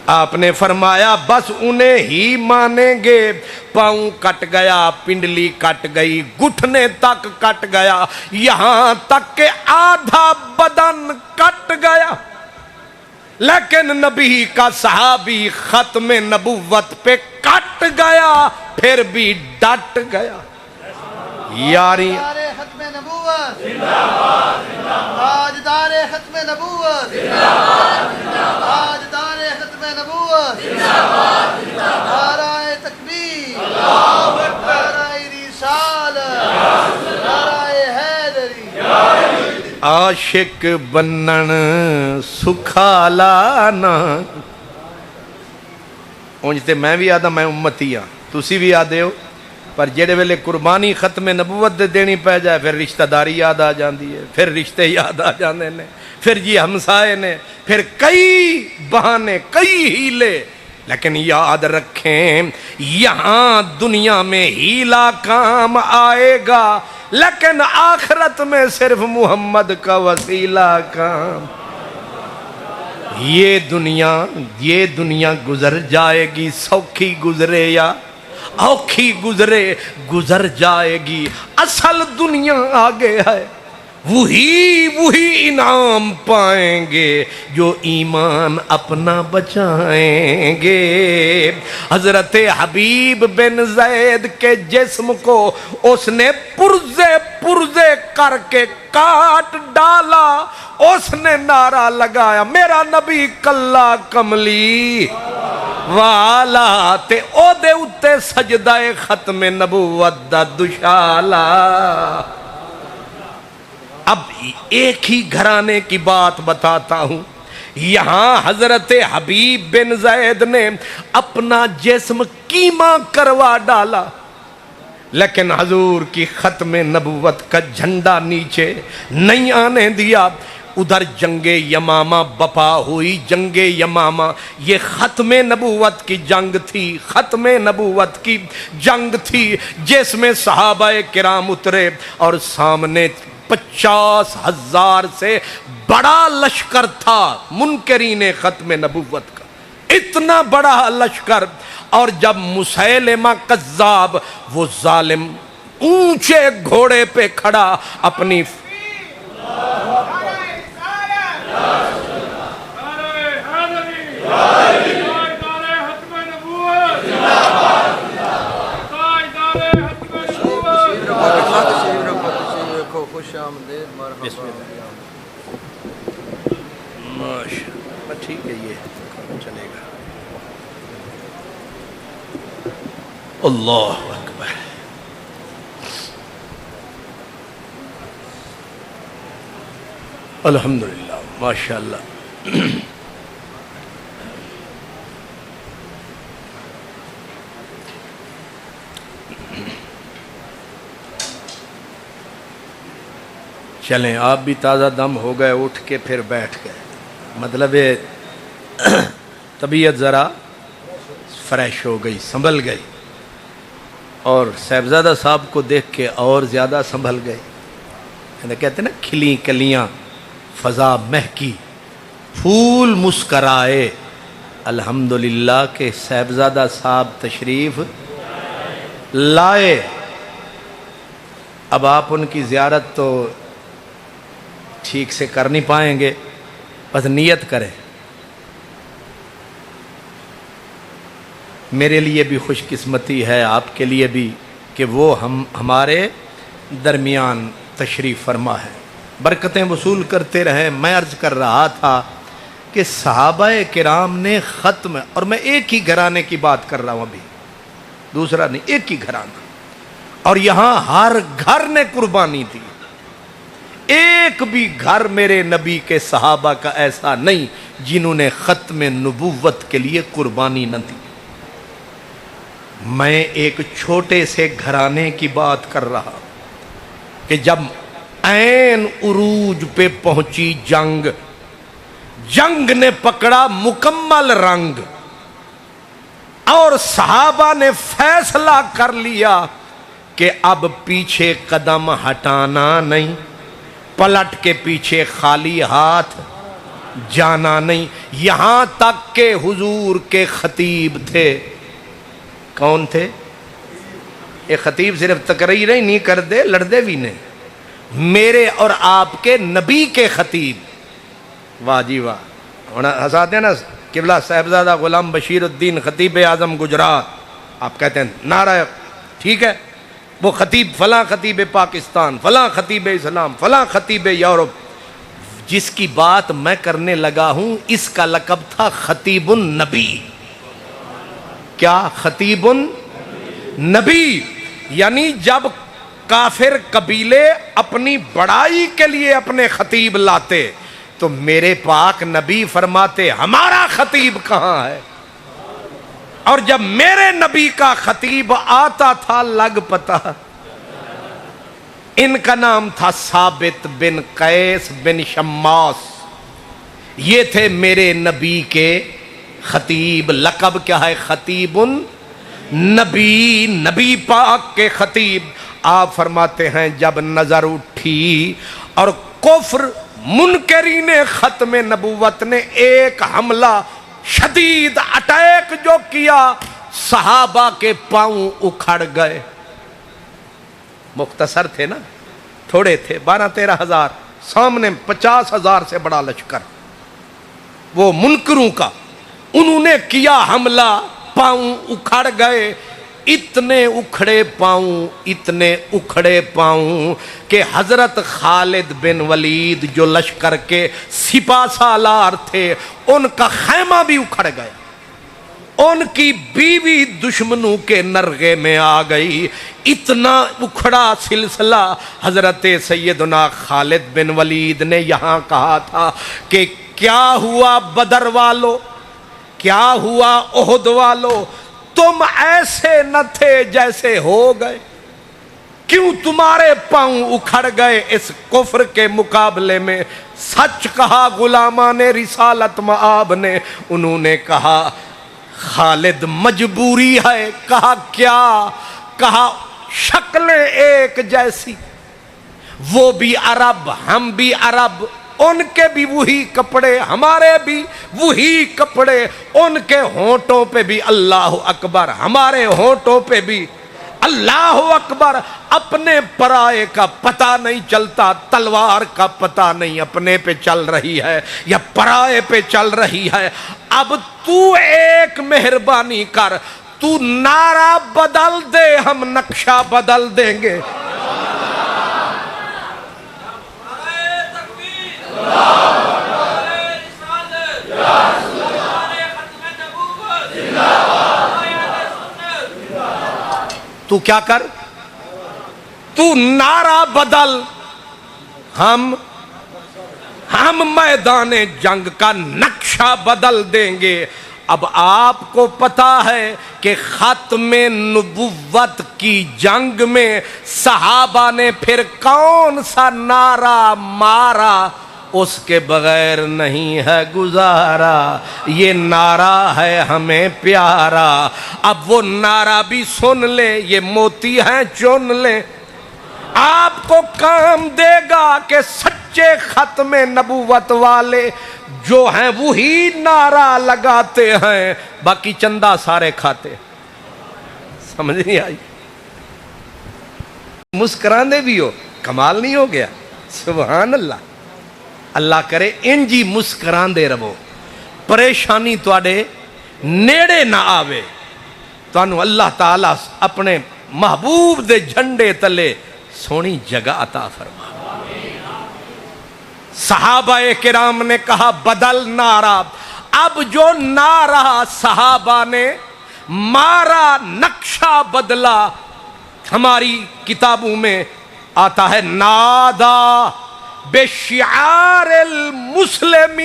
آپ نے فرمایا بس انہیں ہی مانیں گے. پاؤں کٹ گیا، پنڈلی کٹ گئی، گھٹنے تک کٹ گیا، یہاں تک کہ آدھا بدن کٹ گیا، لیکن نبی کا صحابی ختم نبوت پہ کٹ گیا پھر بھی ڈٹ گیا. یاری ختم نبوت تاجدار ختم نبوت، تاجدار ختم نبوت، نعرہ تکبیر، عاشق بنن سکھالا نا اونج تے میں بھی آدھا میں امتی ہاں تسی بھی آدھے ہو پر جڑے ویلے قربانی ختم نبوت دے دینی پہ جائے پھر رشتہ داری یاد آ جاندی ہے پھر رشتے یاد آ جاندے نے پھر جی ہمسائے نے پھر کئی بہانے کئی ہیلے لیکن یاد رکھیں یہاں دنیا میں ہیلا کام آئے گا لیکن آخرت میں صرف محمد کا وسیلہ کام یہ دنیا گزر جائے گی سوکھی گزرے یا اوکھی گزر جائے گی اصل دنیا آگے ہے وہی انعام پائیں گے جو ایمان اپنا بچائیں گے حضرت حبیب بن زید کے جسم کو اس نے پرزے کر کے کاٹ ڈالا اس نے نعرہ لگایا میرا نبی کلا کملی والا تے او دے اتے سجدہ ختم نبوت دا دشالا اب ایک ہی گھرانے کی بات بتاتا ہوں یہاں حضرت حبیب بن زید نے اپنا جسم کیما کروا ڈالا لیکن حضور کی ختم نبوت کا جھنڈا نیچے نہیں آنے دیا ادھر جنگ یمامہ بپا ہوئی جنگ یمامہ یہ ختم نبوت کی جنگ تھی ختم نبوت کی جنگ تھی جس میں صحابہ کرام اترے اور سامنے 50,000 سے بڑا لشکر تھا منکرین ختم نبوت کا اتنا بڑا لشکر اور جب مسیلمہ کذاب وہ ظالم اونچے گھوڑے پہ کھڑا اپنی ٹھیک ہے یہ چلے گا اللہ اکبر الحمدللہ ماشاءاللہ چلیں آپ بھی تازہ دم ہو گئے اٹھ کے پھر بیٹھ گئے مطلب طبیعت ذرا فریش ہو گئی سنبھل گئی اور صاحبزادہ صاحب کو دیکھ کے اور زیادہ سنبھل گئے کہتے ہیں نا کھلی کلیاں فضا مہکی پھول مسکرائے الحمدللہ کہ صاحبزادہ صاحب تشریف لائے اب آپ ان کی زیارت تو ٹھیک سے کر نہیں پائیں گے بس نیت کریں میرے لیے بھی خوش قسمتی ہے آپ کے لیے بھی کہ وہ ہمارے درمیان تشریف فرما ہے برکتیں وصول کرتے رہیں میں عرض کر رہا تھا کہ صحابہ کرام نے ختم اور میں ایک ہی گھرانے کی بات کر رہا ہوں ابھی دوسرا نہیں ایک ہی گھرانہ اور یہاں ہر گھر نے قربانی دی ایک بھی گھر میرے نبی کے صحابہ کا ایسا نہیں جنہوں نے ختم نبوت کے لیے قربانی نہ دی میں ایک چھوٹے سے گھرانے کی بات کر رہا کہ جب عین عروج پہ پہنچی جنگ نے پکڑا مکمل رنگ اور صحابہ نے فیصلہ کر لیا کہ اب پیچھے قدم ہٹانا نہیں پلٹ کے پیچھے خالی ہاتھ جانا نہیں یہاں تک کہ حضور کے خطیب تھے کون تھے یہ خطیب صرف تقریر ہی نہیں کر دے لڑدے بھی نہیں میرے اور آپ کے نبی کے خطیب واہ جی واہ ہساتے ہیں نا قبلہ صاحبزادہ غلام بشیر الدین خطیب اعظم گجرات آپ کہتے ہیں نعرہ ٹھیک ہے وہ خطیب فلاں خطیب پاکستان فلاں خطیب اسلام فلاں خطیب یورپ جس کی بات میں کرنے لگا ہوں اس کا لقب تھا خطیب النبی کیا خطیب النبی یعنی جب کافر قبیلے اپنی بڑائی کے لیے اپنے خطیب لاتے تو میرے پاک نبی فرماتے ہمارا خطیب کہاں ہے؟ اور جب میرے نبی کا خطیب آتا تھا لگ پتا، ان کا نام تھا ثابت بن قیس بن شماس، یہ تھے میرے نبی کے خطیب۔ لقب کیا ہے؟ خطیب نبی، نبی پاک کے خطیب۔ آپ فرماتے ہیں جب نظر اٹھی اور کفر منکرین ختم نبوت نے ایک حملہ شدید اٹیک جو کیا، صحابہ کے پاؤں اکھڑ گئے۔ مختصر تھے نا، تھوڑے تھے، 12-13 ہزار، سامنے 50,000 سے بڑا لشکر وہ منکروں کا، انہوں نے کیا حملہ، پاؤں اکھڑ گئے۔ اتنے اکھڑے پاؤں کہ حضرت خالد بن ولید جو لشکر کے سپہ سالار تھے ان کا خیمہ بھی اکھڑ گیا، ان کی بیوی دشمنوں کے نرغے میں آ گئی۔ اتنا اکھڑا سلسلہ حضرت سیدنا خالد بن ولید نے یہاں کہا تھا کہ کیا ہوا بدر والو، کیا ہوا احد والو، تم ایسے نہ تھے جیسے ہو گئے، کیوں تمہارے پاؤں اکھڑ گئے اس کفر کے مقابلے میں؟ سچ کہا غلامان رسالت مآب نے، انہوں نے کہا خالد مجبوری ہے۔ کہا کیا؟ کہا شکلیں ایک جیسی، وہ بھی عرب ہم بھی عرب، ان کے بھی وہی کپڑے ہمارے بھی وہی کپڑے، ان کے ہونٹوں پہ بھی اللہ اکبر ہمارے ہونٹوں پہ بھی اللہ اکبر۔ اپنے پرائے کا پتہ نہیں چلتا، تلوار کا پتہ نہیں اپنے پہ چل رہی ہے یا پرائے پہ چل رہی ہے۔ اب تو ایک مہربانی کر، تو نعرہ بدل دے، ہم نقشہ بدل دیں گے۔ تو کیا کر، تو نعرہ بدل، ہم میدان جنگ کا نقشہ بدل دیں گے۔ اب آپ کو پتا ہے کہ ختم نبوت کی جنگ میں صحابہ نے پھر کون سا نعرہ مارا؟ اس کے بغیر نہیں ہے گزارا، یہ نعرہ ہے ہمیں پیارا۔ اب وہ نعرہ بھی سن لے، یہ موتی ہیں چن لیں، آپ کو کام دے گا کہ سچے ختم نبوت والے جو ہیں وہی نعرہ لگاتے ہیں، باقی چندہ سارے کھاتے۔ سمجھ نہیں آئی؟ مسکراندے بھی ہو، کمال نہیں ہو گیا؟ سبحان اللہ۔ اللہ کرے انجی مسکراندے رہو، پریشانی تواڈے نیڑے نہ آوے، تانوں اللہ تعالیٰ اپنے محبوب دے جھنڈے تلے سونی جگہ عطا فرما۔ صحابہ کرام نے کہا بدل نعرہ۔ اب جو نعرہ صحابہ نے مارا، نقشہ بدلا، ہماری کتابوں میں آتا ہے نادا بشعار المسلمین۔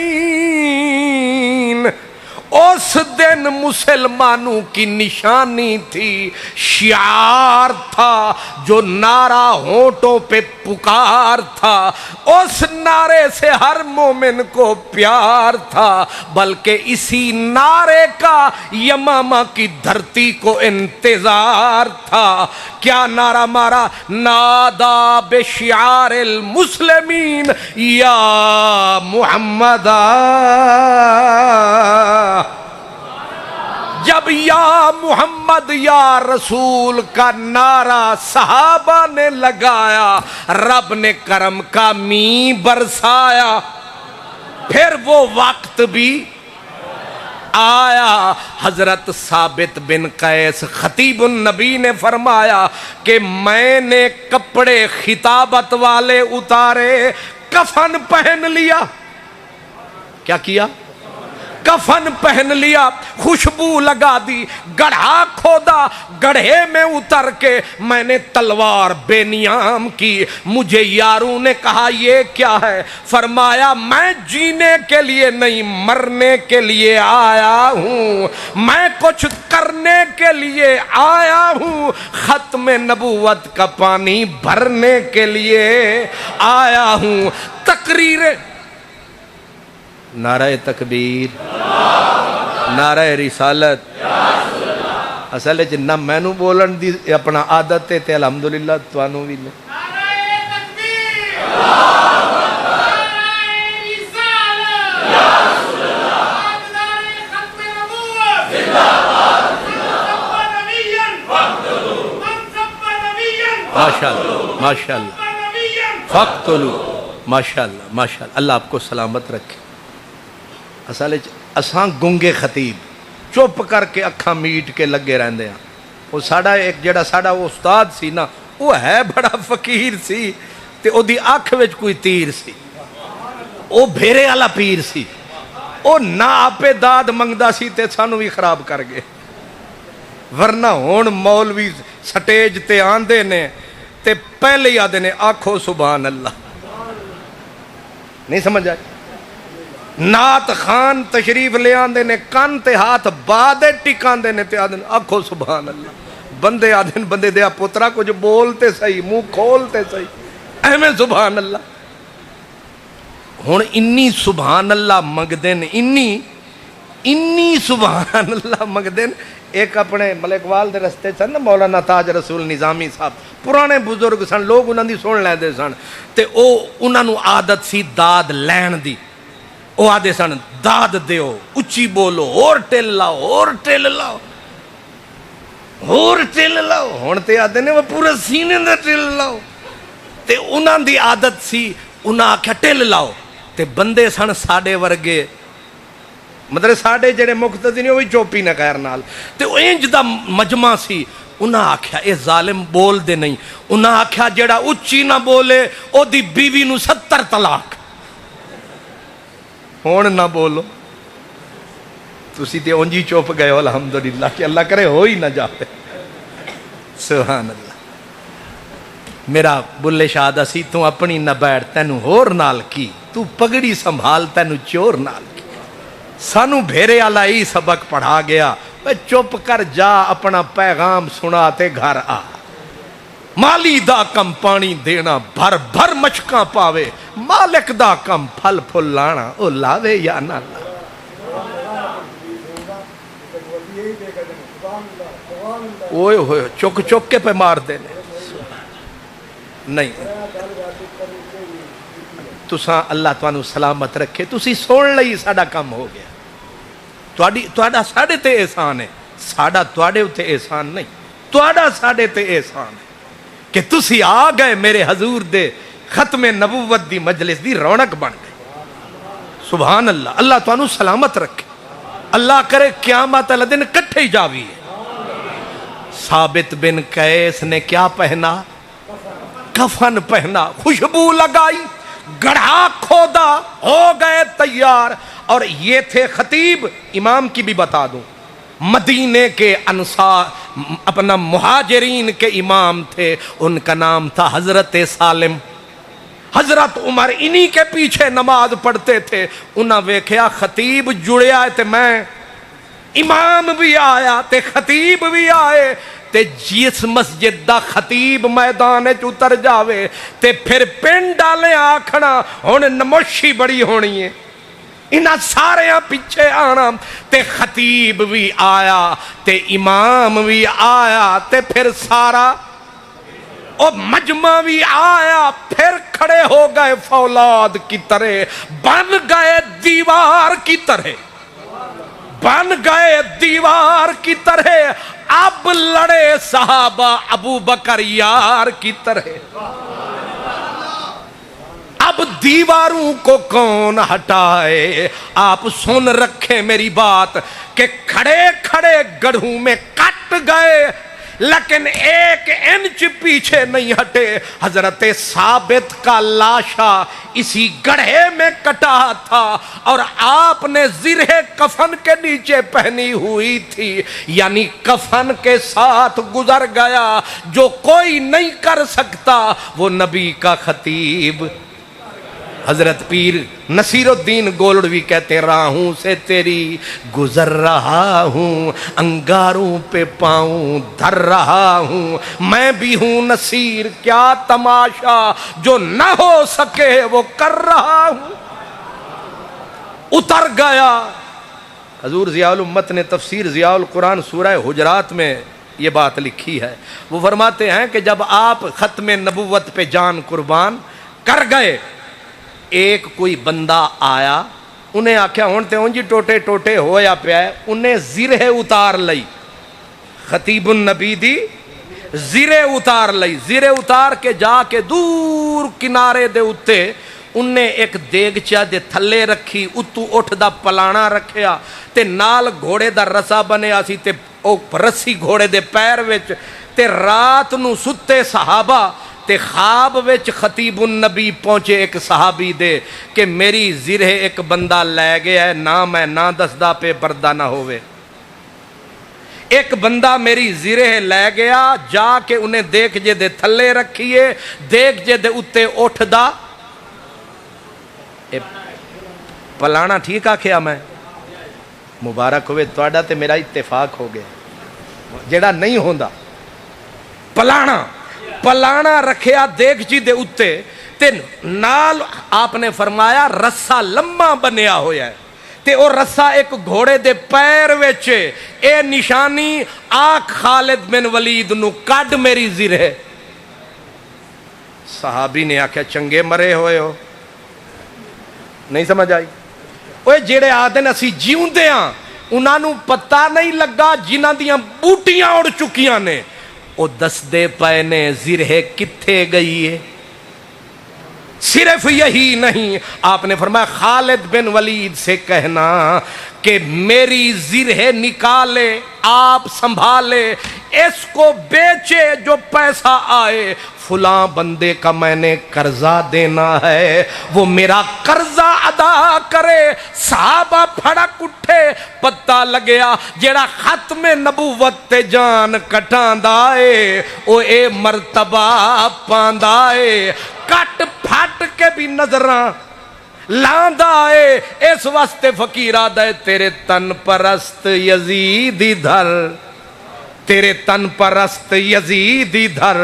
اس دن مسلمانوں کی نشانی تھی، شعار تھا، جو نعرہ ہونٹوں پہ پکار تھا، اس نعرے سے ہر مومن کو پیار تھا، بلکہ اسی نعرے کا یمامہ کی دھرتی کو انتظار تھا۔ کیا نعرہ مارا؟ نادا بشعار المسلمین یا محمد۔ جب یا محمد یا رسول کا نعرہ صحابہ نے لگایا، رب نے کرم کا می برسایا۔ پھر وہ وقت بھی آیا، حضرت ثابت بن قیس خطیب النبی نے فرمایا کہ میں نے کپڑے خطابت والے اتارے، کفن پہن لیا۔ کیا کیا؟ کفن پہن لیا، خوشبو لگا دی، گڑھا کھودا، گڑھے میں اتر کے میں نے تلوار بے نیام کی۔ مجھے یاروں نے کہا یہ کیا ہے؟ فرمایا میں جینے کے لیے نہیں مرنے کے لیے آیا ہوں، میں کچھ کرنے کے لیے آیا ہوں، ختم نبوت کا پانی بھرنے کے لیے آیا ہوں۔ تقریر نعرہ تکبیر، نعرہ رسالت۔ اصل وچ نہ مینوں بولن دی اپنا عادت ہے تے الحمدللہ تانوں وی نے۔ ماشاءاللہ ماشاءاللہ فقتلوا، ماشاءاللہ ماشاءاللہ، اللہ آپ کو سلامت رکھے۔ اصل وچ اساں گنگے خطیب چپ کر کے اکھاں میٹ کے لگے رہندے ہاں۔ وہ ساڈا ایک جڑا ساڈا استاد سی نا، وہ ہے بڑا فقیر سی تے او دی اکھ وچ کوئی تیر سی، او بھیرے والا پیر سی، او نہ آپے داد منگدا سی تے سانوں بھی خراب کر گئے۔ ورنہ ہون مولوی سٹیج تے آندے نے تے پہلے ہی آدھے نے آکھو سبحان اللہ، نہیں سمجھ آئی؟ نعت خان تشریف لے آندے نے کان تے ہاتھ بادے ٹکاندے نے تے آدھے آکھو سبحان اللہ۔ بندے آدھے بندے دیا پترا کچھ بولتے صحیح، منہ کھولتے صحیح، احمد سبحان اللہ۔ ہن انی سبحان اللہ مگدن، انی سبحان اللہ مگدن۔ ایک اپنے ملک وال دے رستے سن نا مولانا تاج رسول نظامی صاحب، پرانے بزرگ سن، لوگ انہاں دی سن لیندے سن تے او انہاں نو عادت سی داد لین دی۔ او آدھے سن داد دیو، اچھی بولو، اور ٹل لاؤ، اور ٹل لاؤ، اور ٹل لاؤ۔ ہن تے آدھے نے وہ پورا سینے دا ٹل لاؤ، تے انہاں دی عادت سی، انہاں آکھیا ٹل لاؤ، تے بندے سن ساڈے ورگے، مطلب ساڈے جڑے مقتدی نے وہ بھی چوپی نہ خیر نال، تے انج دا مجمع سی۔ انہاں آکھیا اے ظالم بول دے نہیں، انہاں آکھیا جڑا اچھی نہ بولے او دی بیوی نو 70 طلاق۔ ہون نہ بولو، تسی تے اونجی چوپ گئے ہو، الحمدللہ، کہ اللہ کرے ہو ہی نہ جاتے۔ سبحان اللہ۔ میرا بلے شاہ دا سی تو اپنی نہ بیٹھ تینوں ہور نال کی، تو پگڑی سنبھال تینوں چور نال کی۔ سانو بھیرے والا ہی سبق پڑھا گیا، چپ کر جا، اپنا پیغام سنا تے گھر آ۔ مالی دا کم پانی دینا، بھر بھر مشکاں پاوے، مالک دا کم پھل پھل لانا، او لاوے یا نہ لاوے۔ اوئے ہوئے چک چک کے پہ مار دینے نہیں۔ تساں اللہ توانو سلامت رکھے، تسی سن لئی ساڈا کم ہو گیا۔ تواڈا ساڈے تے احسان ہے، ساڈا تواڈے تے احسان نہیں، تواڈا ساڈے تے احسان ہے کہ تسی آ گئے میرے حضور دے ختم نبوت دی مجلس دی رونق بن گئے۔ سبحان اللہ، اللہ توانو سلامت رکھے، اللہ کرے قیامت والے دن کٹھے ہی جاوی ہے۔ ثابت بن قیس نے کیا پہنا؟ کفن پہنا، خوشبو لگائی، گڑھا کھودا، ہو گئے تیار۔ اور یہ تھے خطیب، امام کی بھی بتا دوں، مدینے کے انصار اپنا مہاجرین کے امام تھے، ان کا نام تھا حضرت سالم۔ حضرت عمر انہی کے پیچھے نماز پڑھتے تھے۔ انہاں ویکھیا خطیب جڑیا ہے تے میں امام بھی آیا تے خطیب بھی آئے، تے جس مسجد دا خطیب میدان چ اتر جاوے تے پھر پنڈ والے آکھنا ہن نموشی بڑی ہونی ہے، انہاں سارے پیچھے آنا، تے خطیب بھی آیا تے امام بھی آیا تے پھر سارا اور مجمع بھی آیا، پھر کھڑے ہو گئے فولاد کی طرح، بن گئے دیوار کی طرح، بن گئے دیوار کی طرح۔ اب لڑے صحابہ ابو بکر یار کی طرح۔ اب دیواروں کو کون ہٹائے؟ آپ سن رکھیں میری بات کہ کھڑے کھڑے گڑھوں میں کٹ گئے، لیکن ایک انچ پیچھے نہیں ہٹے۔ حضرت ثابت کا لاشا اسی گڑھے میں کٹا تھا اور آپ نے زرہ کفن کے نیچے پہنی ہوئی تھی، یعنی کفن کے ساتھ گزر گیا جو کوئی نہیں کر سکتا، وہ نبی کا خطیب حضرت پیر نصیر الدین گولڑوی کہتے ہیں راہوں سے تیری گزر رہا ہوں، انگاروں پہ پاؤں دھر رہا ہوں، میں بھی ہوں نصیر، کیا تماشا جو نہ ہو سکے وہ کر رہا ہوں۔ اتر گیا۔ حضور ضیاء الامت نے تفسیر ضیاء القرآن سورہ حجرات میں یہ بات لکھی ہے، وہ فرماتے ہیں کہ جب آپ ختم نبوت پہ جان قربان کر گئے، ایک کوئی بندہ آیا، انہیں آکھیا ہونتے ہوں جی ٹوٹے ٹوٹے ہویا پیا ہے، انہیں زرہ اتار لئی، خطیب النبی دی زرہ اتار لئی، زرہ اتار کے جا کے دور کنارے دے اتے انہیں ایک دیگچا دے تھلے رکھی، اتو اٹھ دا پلانا رکھیا تے نال گھوڑے دا رسا بنیا سی تے او رسی گھوڑے دے پیر وچ تے رات نو ستے صحابہ تے خواب وچ خطیب النبی پہنچے ایک صحابی دے کہ میری زرہ ایک بندہ لے گیا ہے، نہ میں نہ دسدا پہ پردہ نہ ہوئے، ایک بندہ میری زرہ لے گیا، جا کے انہیں دیکھ جے دے تھلے رکھیے، دیکھ جے دے اتے اٹھ دا پلانا ٹھیک آکھیا میں مبارک ہوئے تواڈا تے میرا اتفاق ہو گیا، جیڑا نہیں ہوندا پلانا رکھیا دیکھ جی دے اتے تے نال آپ نے فرمایا رسا لمبا بنیا ہویا ہے تے او رسا ایک گھوڑے دے پیر وچ، اے نشانی آنکھ خالد بن ولید نو کڈ میری زرہ۔ صحابی نے آکھیا چنگے مرے ہوئے ہو، نہیں سمجھ آئی؟ اوے جیڑے آدن اسی جیوندے ہاں انہاں نو پتہ نہیں لگا جنہاں دیاں بوٹیاں اڑ چکیاں نے، او دس دے پے نے زرہ کتھے گئی ہے۔ صرف یہی نہیں، آپ نے فرمایا خالد بن ولید سے کہنا کہ میری زرہ نکالے، آپ سنبھالے، اس کو بیچے، جو پیسہ آئے فلاں بندے کا میں نے قرضہ دینا ہے، وہ میرا قرضہ ادا کرے۔ صحابہ پھڑک اٹھے، پتہ لگیا جیڑا ختم نبوت تے جان کٹاندا اے او اے مرتبہ پاندا اے، کٹ پھٹ کے بھی نظراں لاندا اے، اس واسطے فقیرہ دے تیرے تن پرست یزید ادھر، تیرے تن پرست یزید ادھر،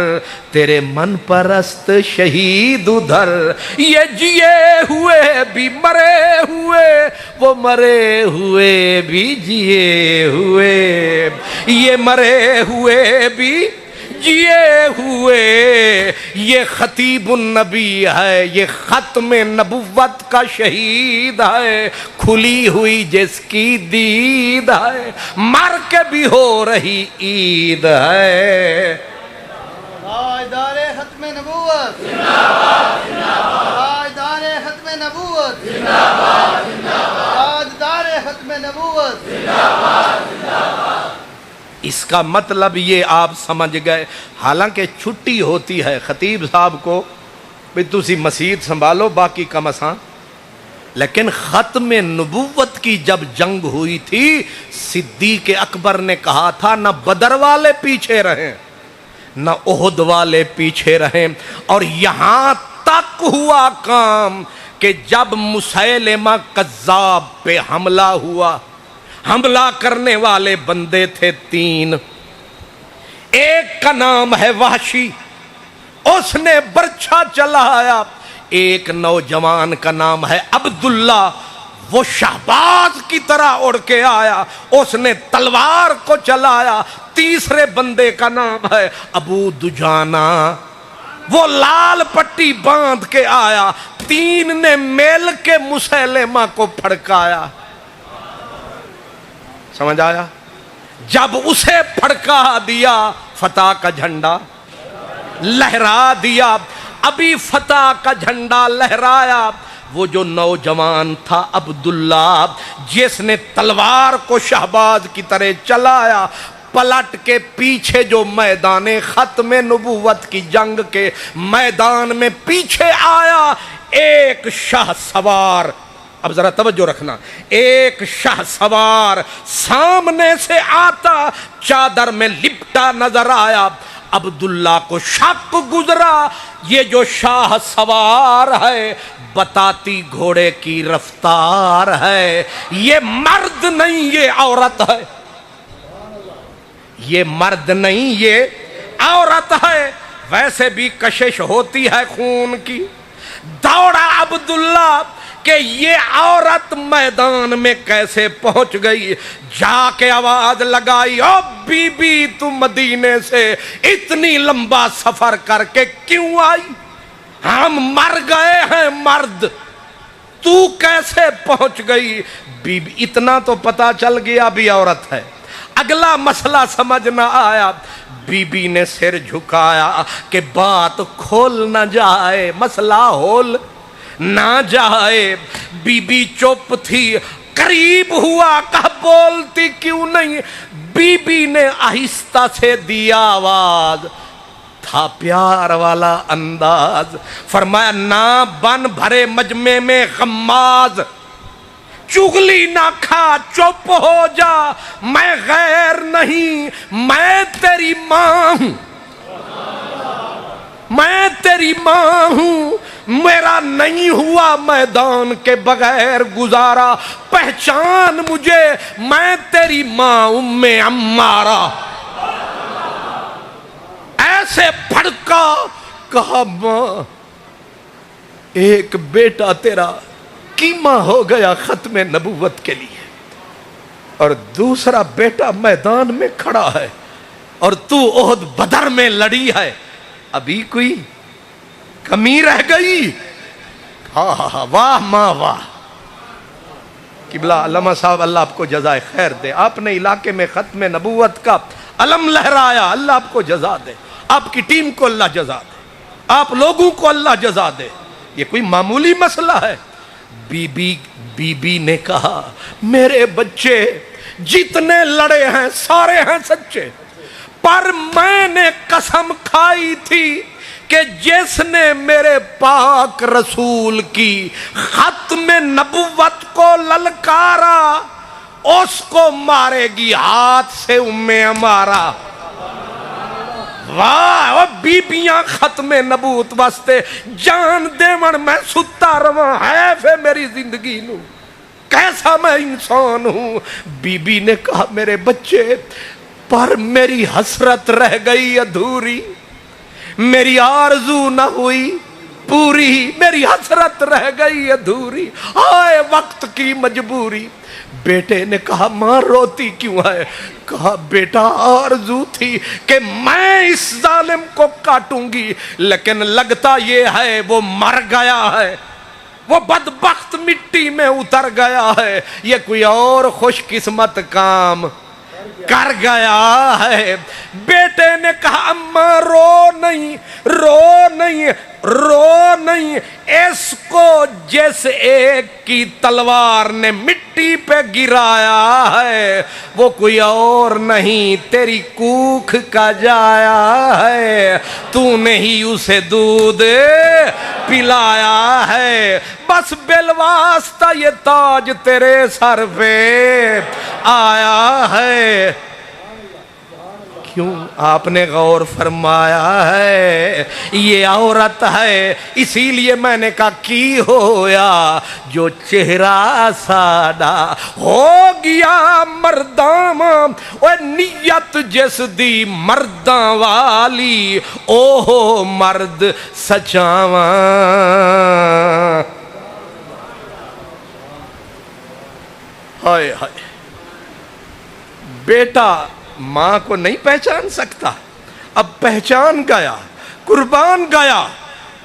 تیرے من پرست شہید ادھر، یہ جیے ہوئے بھی مرے ہوئے، وہ مرے ہوئے بھی جیے ہوئے، یہ مرے ہوئے بھی جیے ہوئے، یہ خطیب النبی ہے، یہ ختم نبوت کا شہید ہے، کھلی ہوئی جس کی دید ہے، مر کے بھی ہو رہی عید ہے۔ تاجدار ختم نبوت زندہ باد، تاجدار ختم نبوت زندہ باد، تاجدار ختم نبوت زندہ باد۔ اس کا مطلب یہ آپ سمجھ گئے، حالانکہ چھٹی ہوتی ہے خطیب صاحب کو بھی تسی مسجد سنبھالو باقی کم اساں، لیکن ختم نبوت کی جب جنگ ہوئی تھی صدیق اکبر نے کہا تھا نہ بدر والے پیچھے رہیں نہ احد والے پیچھے رہیں، اور یہاں تک ہوا کام کہ جب مسیلمہ کذاب پہ حملہ ہوا، حملہ کرنے والے بندے تھے 3، ایک کا نام ہے وحشی، اس نے برچھا چلایا، ایک نوجوان کا نام ہے عبداللہ، وہ شہباز کی طرح اڑ کے آیا، اس نے تلوار کو چلایا، تیسرے بندے کا نام ہے ابو دجانہ، وہ لال پٹی باندھ کے آیا، 3 نے مل کے مسیلمہ کو پھڑکایا۔ سمجھ آیا؟ جب اسے پھڑکا دیا فتح کا جھنڈا لہرا دیا، ابھی فتح کا جھنڈا لہرایا، وہ جو نوجوان تھا عبداللہ جس نے تلوار کو شہباز کی طرح چلایا، پلٹ کے پیچھے جو میدان ختم نبوت کی جنگ کے میدان میں پیچھے آیا ایک شاہ سوار. اب ذرا توجہ رکھنا, ایک شاہ سوار سامنے سے آتا چادر میں لپٹا نظر آیا. عبداللہ کو شک گزرا یہ جو شاہ سوار ہے بتاتی گھوڑے کی رفتار ہے, یہ مرد نہیں یہ عورت ہے, یہ مرد نہیں یہ عورت ہے. ویسے بھی کشش ہوتی ہے خون کی. دوڑا عبداللہ کہ یہ عورت میدان میں کیسے پہنچ گئی. جا کے آواز لگائی, او بی بی تم مدینے سے اتنی لمبا سفر کر کے کیوں آئی؟ ہم مر گئے ہیں مرد, تو کیسے پہنچ گئی؟ بی بی اتنا تو پتا چل گیا بھی عورت ہے, اگلا مسئلہ سمجھ نہ آیا. بی بی نے سر جھکایا کہ بات کھول نہ جائے, مسئلہ ہول نہ جائے. بی بی چپ تھی, قریب ہوا کہ بولتی کیوں نہیں. بی بی نے آہستہ سے دیا آواز, تھا پیار والا انداز. فرمایا نہ بن بھرے مجمع میں غماز, چغلی نہ کھا چپ ہو جا, میں غیر نہیں میں تیری ماں ہوں, میں تیری ماں ہوں. میرا نہیں ہوا میدان کے بغیر گزارا, پہچان مجھے میں تیری ماں ام عمارہ. ایسے بھڑکا, کہا ماں ایک بیٹا تیرا کیما ہو گیا ختم نبوت کے لیے, اور دوسرا بیٹا میدان میں کھڑا ہے, اور تو احد بدر میں لڑی ہے, ابھی کوئی کمی رہ گئی؟ واہ ماں واہ. قبلہ علامہ صاحب اللہ آپ کو جزائے خیر دے, آپ نے علاقے میں ختم نبوت کا علم لہرایا, اللہ آپ کو جزا دے, آپ کی ٹیم کو اللہ جزا دے, آپ لوگوں کو اللہ جزا دے. یہ کوئی معمولی مسئلہ ہے؟ بی بی نے کہا میرے بچے جتنے لڑے ہیں سارے ہیں سچے, پر میں نے قسم کھائی تھی کہ جس نے میرے پاک رسول کی ختم نبوت کو للکارا اس کو مارے گی ہاتھ سے ام ہمارا. واہ, بیبیاں ختم نبوت واسطے جان دیون میں ستا رواں ہے پھر میری زندگی نو, کیسا میں انسان ہوں. بی بی نے کہا میرے بچے پر میری حسرت رہ گئی ادھوری, میری آرزو نہ ہوئی پوری, میری حسرت رہ گئی ادھوری, آئے وقت کی مجبوری. بیٹے نے کہا ماں روتی کیوں ہے؟ کہا بیٹا آرزو تھی کہ میں اس ظالم کو کاٹوں گی, لیکن لگتا یہ ہے وہ مر گیا ہے, وہ بدبخت مٹی میں اتر گیا ہے, یہ کوئی اور خوش قسمت کام کر گیا ہے. بیٹے نے کہا اماں رو نہیں رو نہیں رو نہیں, اس کو جس ایک کی تلوار نے مٹی پہ گرایا ہے وہ کوئی اور نہیں تیری کوکھ کا جایا ہے, تو نے ہی اسے دودھ پلایا ہے, بس بالواسطہ یہ تاج تیرے سر پہ آیا ہے. کیوں آپ نے غور فرمایا ہے یہ عورت ہے, اسی لیے میں نے کہا کی ہویا جو چہرہ سادہ ہو گیا مرداں, وہ نیت جس دی مرداں والی اوہ مرد سچاواں. ہائے ہائے, بیٹا ماں کو نہیں پہچان سکتا, اب پہچان گیا, قربان گیا,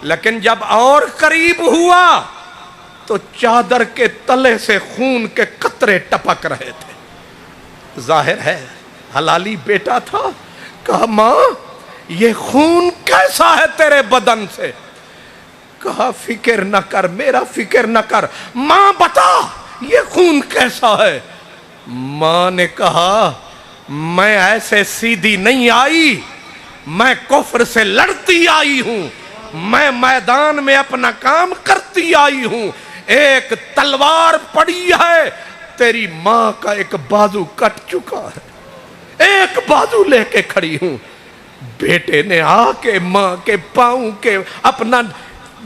لیکن جب اور قریب ہوا تو چادر کے تلے سے خون کے قطرے ٹپک رہے تھے. ظاہر ہے حلالی بیٹا تھا. کہا ماں یہ خون کیسا ہے تیرے بدن سے؟ کہا فکر نہ کر, میرا فکر نہ کر, ماں بتا یہ خون کیسا ہے؟ ماں نے کہا میں ایسے سیدھی نہیں آئی، میں کفر سے لڑتی آئی ہوں، میں میدان میں اپنا کام کرتی آئی ہوں۔ ایک تلوار پڑی ہے، تیری ماں کا ایک بازو کٹ چکا ہے، ایک بازو لے کے کھڑی ہوں۔ بیٹے نے آ کے ماں کے پاؤں کے اپنا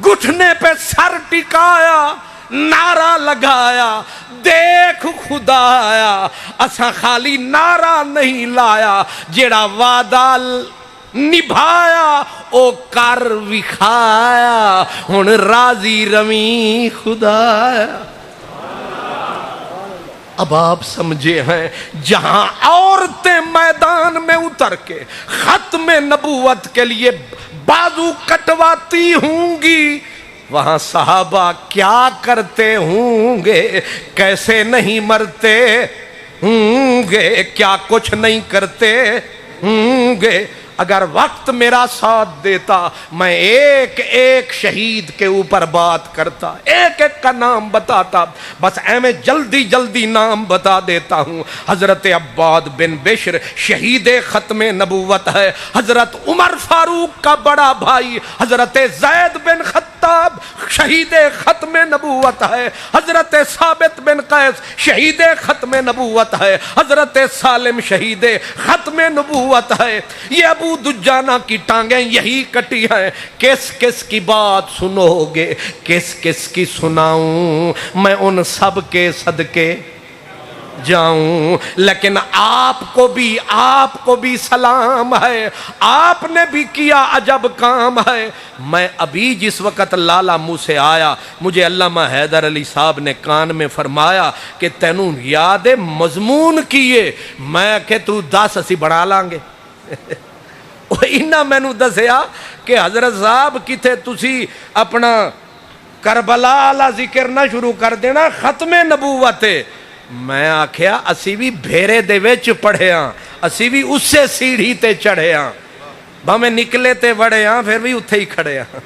گھٹنے پہ سر ٹکایا، نعرہ لگایا، دیکھ خدایا اساں خالی نعرہ نہیں لایا، جیڑا وعدہ نبھایا او کر وکھایا، ہن راضی رویں خدایا۔ اب آپ سمجھے ہیں جہاں عورتیں میدان میں اتر کے ختم نبوت کے لیے بازو کٹواتی ہوں گی، وہاں صحابہ کیا کرتے ہوں گے، کیسے نہیں مرتے ہوں گے، کیا کچھ نہیں کرتے ہوں گے۔ اگر وقت میرا ساتھ دیتا میں ایک ایک شہید کے اوپر بات کرتا، ایک ایک کا نام بتاتا، بس میں جلدی جلدی نام بتا دیتا ہوں۔ حضرت عباد بن بشر شہید ختم نبوت ہے، حضرت عمر فاروق کا بڑا بھائی حضرت زید بن خطاب شہید ختم نبوت ہے، حضرت ثابت بن قیس شہید ختم نبوت ہے، حضرت سالم شہید ختم نبوت ہے۔ یہ ابو دجانہ کی ٹانگیں یہی کٹی ہیں۔ کس کس کی بات سنو گے، کس کس کی سناؤں، میں ان سب کے صدقے جاؤں۔ لیکن آپ کو بھی سلام ہے، آپ نے بھی کیا عجب کام ہے۔ میں ابھی جس وقت لالا منہ سے آیا، مجھے علامہ حیدر علی صاحب نے کان میں فرمایا کہ تینوں یاد مضمون کیے، میں کہ تو 10 اسی بڑھا لیں گے۔ انہاں میں نو دسیا کہ حضرت صاحب کتے تسی اپنا کربلا والا ذکر نہ شروع کر دینا، ختم نبوت ہے۔ میں آکھیا اسی بھی بھیرے دے وچ پڑھے ہاں، اسی بھی اس سے سیڑھی تے چڑھے ہاں، بھامیں نکلے تے وڑے ہاں پھر بھی اتھے ہی کھڑے ہاں۔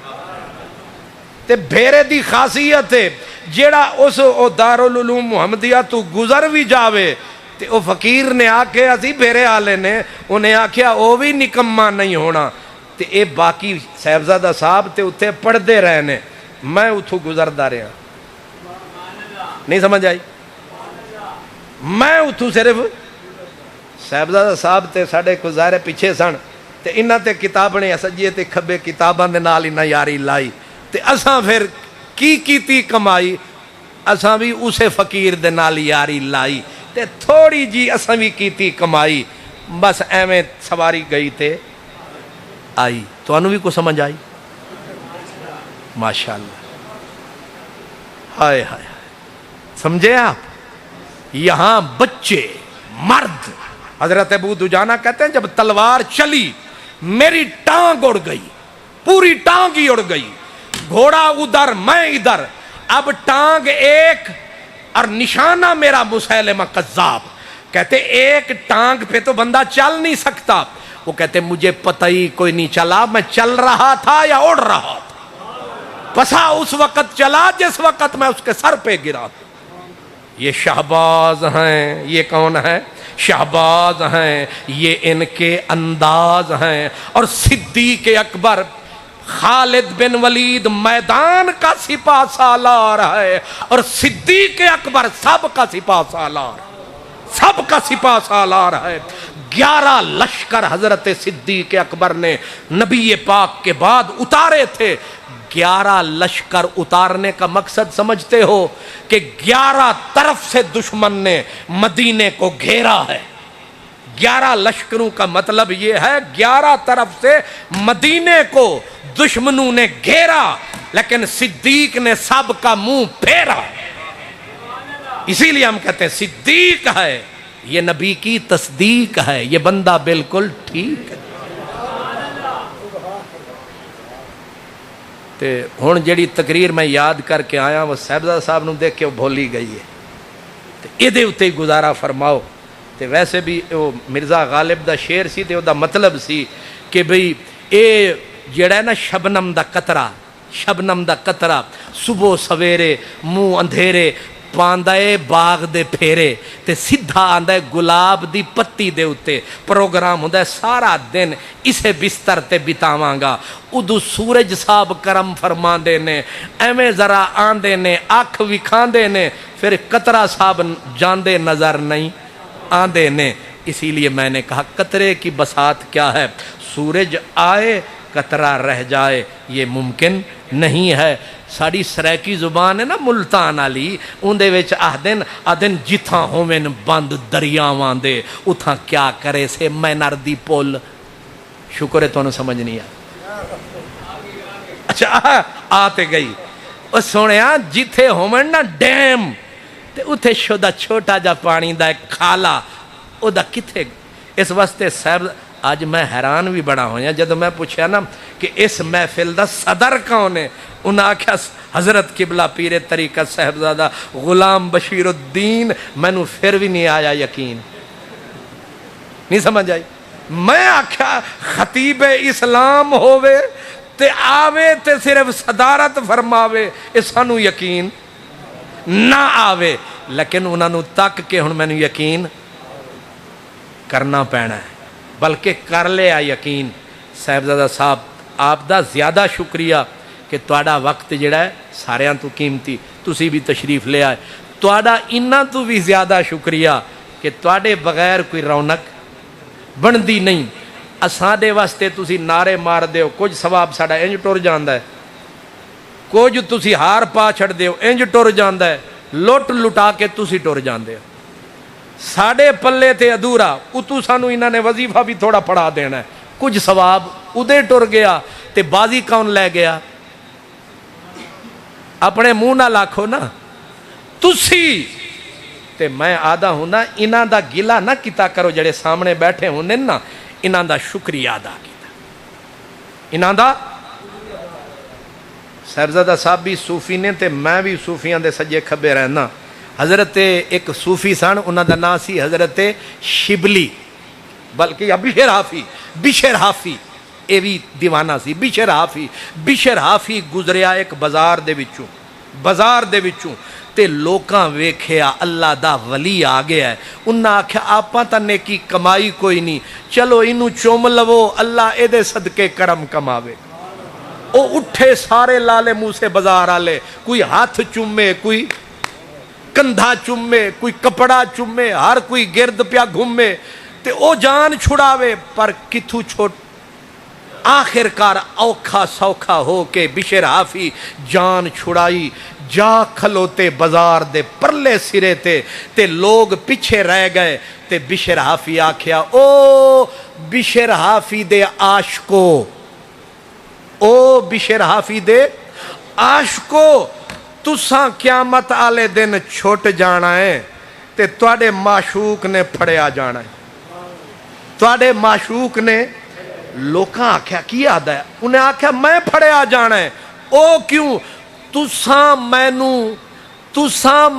تے بھیرے دی خاصیت ہے جیڑا اس دارالعلوم محمدیہ تو گزر بھی جاوے تے او فقیر نے آکھے اسی بھیرے آلے نے انہیں آکھیا او بھی نکمہ نہیں ہونا، تے اے باقی صاحبزادہ صاحب تے اتھے پڑھ دے رہنے، میں اتھو گزر دا رہا نہیں سمجھ آئی۔ میں اتھو صرف صاحبزادہ صاحب تے ساڑے گزارے پیچھے سن تے انہاں تے کتابنے سجیے تے کھبے کتاباں دے نال انہاں یاری لائی تے اساں پھر کیتی کمائی، اساں بھی اسے فقیر دے نال یاری لائی تے تھوڑی جی اساں بھی کیتی کمائی، بس ایویں سواری گئی تے آئی۔ تو انہوں بھی کو سمجھ آئی؟ ماشاءاللہ، ہائے ہائے، سمجھے آپ؟ یہاں بچے مرد، حضرت ابو دجانہ کہتے ہیں جب تلوار چلی میری ٹانگ اڑ گئی، پوری ٹانگ ہی اڑ گئی، گھوڑا ادھر میں ادھر، اب ٹانگ ایک اور نشانہ میرا مسیلمہ کذاب۔ کہتے ایک ٹانگ پہ تو بندہ چل نہیں سکتا، وہ کہتے مجھے پتہ ہی کوئی نہیں چلا میں چل رہا تھا یا اڑ رہا تھا، پسا اس وقت چلا جس وقت میں اس کے سر پہ گرا تھا۔ یہ شہباز ہیں، یہ کون ہے؟ شہباز ہیں، یہ ان کے انداز ہیں۔ اور صدیق اکبر خالد بن ولید میدان کا سپاہ سالار ہے، اور صدیق اکبر سب کا سپاہ سالار، سب کا سپاہ سالار ہے۔ 11 لشکر حضرت صدیق اکبر نے نبی پاک کے بعد اتارے تھے۔ 11 لشکر اتارنے کا مقصد سمجھتے ہو کہ 11 طرف سے دشمن نے مدینے کو گھیرا ہے۔ 11 لشکروں کا مطلب یہ ہے 11 طرف سے مدینے کو دشمنوں نے گھیرا، لیکن صدیق نے سب کا منہ پھیرا۔ اسی لیے ہم کہتے ہیں صدیق ہے، یہ نبی کی تصدیق ہے، یہ بندہ بالکل ٹھیک ہے۔ تے ہن جڑی تقریر میں یاد کر کے آیا وہ صاحبزادہ صاحب نو دیکھ کے وہ بھولی گئی ہے، تے ایدے اتے گزارا فرماؤ۔ تے ویسے بھی وہ مرزا غالب دا شعر سی تے او دا مطلب سی کہ بھئی اے جڑا ہے نا شبنم دا قطرہ، شبنم دا قطرہ صبح سویرے منہ اندھیرے پاندا ہے باغ دے پھیرے تے سیدھا آندا ہے گلاب دی پتی دے اتے پروگرام ہوندا ہے سارا دن اسے بستر تے بتاواں گا ادو سورج صاحب کرم فرماندے نے ایویں ذرا آندے نے اکھ وکھاندے نے پھر قطرہ صاحب جاندے نظر نہیں آندے نے اسی لیے میں نے کہا قطرے کی بساط کیا ہے سورج آئے قطرہ رہ جائے یہ ممکن نہیں ہے ساڑی سریکی زبان ہے نا ملتان علی اندے ویچ آدن جتھاں ہومن بند دریاواں دے اتھاں کیا کرے سے میں نردی پول شکر ہے تو انہوں سمجھ نہیں اچھا آتے گئی وہ سونے جتھے ہومن نا ڈیم تے اتھے شدہ چھوٹا جا پانی دا ایک کھالا او دا کتھے اس واسطے صاحب آج میں حیران بھی بڑا ہویا جب میں پوچھا نا کہ اس محفل دا صدر کون ہے انہاں آکھا حضرت قبلہ پیر طریقت صاحبزادہ غلام بشیر الدین میں نو پھر بھی نہیں آیا یقین نہیں سمجھ آئی میں آکھا خطیب اسلام ہووے تے آوے تے صرف صدارت فرماوے اس سانو یقین نہ آوے لیکن انہاں نو تک کہ ہن میں نو یقین کرنا پینا ہے بلکہ کر لیا یقین صاحبزادہ صاحب آپ دا زیادہ شکریہ کہ توڑا وقت جڑا ہے سارے تو قیمتی تسی بھی تشریف لے آئے توڑا انہاں تو بھی زیادہ شکریہ کہ توڑے بغیر کوئی رونق بندی نہیں اساں دے واسطے تسی نعرے مار دیو کچھ ثواب ساڑا انج ٹر جاندہ ہے کچھ تسی ہار پا چھڑ دیو انج ٹر جاندہ ہے لٹ لٹا کے تسی ٹر جاندے ہو ساڑے پلے تے ادھورا اتو سانو انہاں نے وظیفہ بھی تھوڑا پڑھا دینا ہے کچھ ثواب ادھے ٹر گیا تے بازی کون لے گیا اپنے منہ نہ لاکھو نا تسی تے میں آدھا ہوں نا انہاں دا گلا نہ کیتا کرو جڑے سامنے بیٹھے ہونے نا انہاں دا شکریہ ادا کیتا انہاں دا صاحبزادہ صاحب بھی صوفی نے تے میں بھی صوفیاں دے سجے کھبے رہنا حضرت ایک صوفی سن انہاں دا نام سی حضرت شبلی بلکہ یا بشر حافی اے بھی دیوانہ سی بشر حافی گزریا ایک بازار دے وچوں تے لوکاں ویکھیا اللہ دا ولی آ گیا ہے انہاں آکھیا آپاں تا نیکی کمائی کوئی نہیں چلو انہوں چوم لو اللہ اے دے صدقے کرم کماوے او اٹھے سارے لالے منہ سے بازار آلے کوئی ہاتھ چومے کوئی کندھا چومے کوئی کپڑا چومے ہر کوئی گرد پیا گھومے تے او جان چھڑاوے پر کتھو چھوٹ آخر کار اوکھا سوکھا ہو کے بشر حافی جان چھڑائی جا کھلوتے بازار دے پرلے سرے تے لوگ پیچھے رہ گئے تے بشر حافی آکھیا او بشر حافی دے عاشقو او بشر حافی دے عاشقو تساں قیامت آلے دن چھوٹ جانا ہے تے توڑے معشوق نے پھڑیا جانا ہے توڑے معشوق نے لوکاں آکھیا کی آدھا ہے انہیں آکھیا میں پھڑیا جانا ہے او کیوں تساں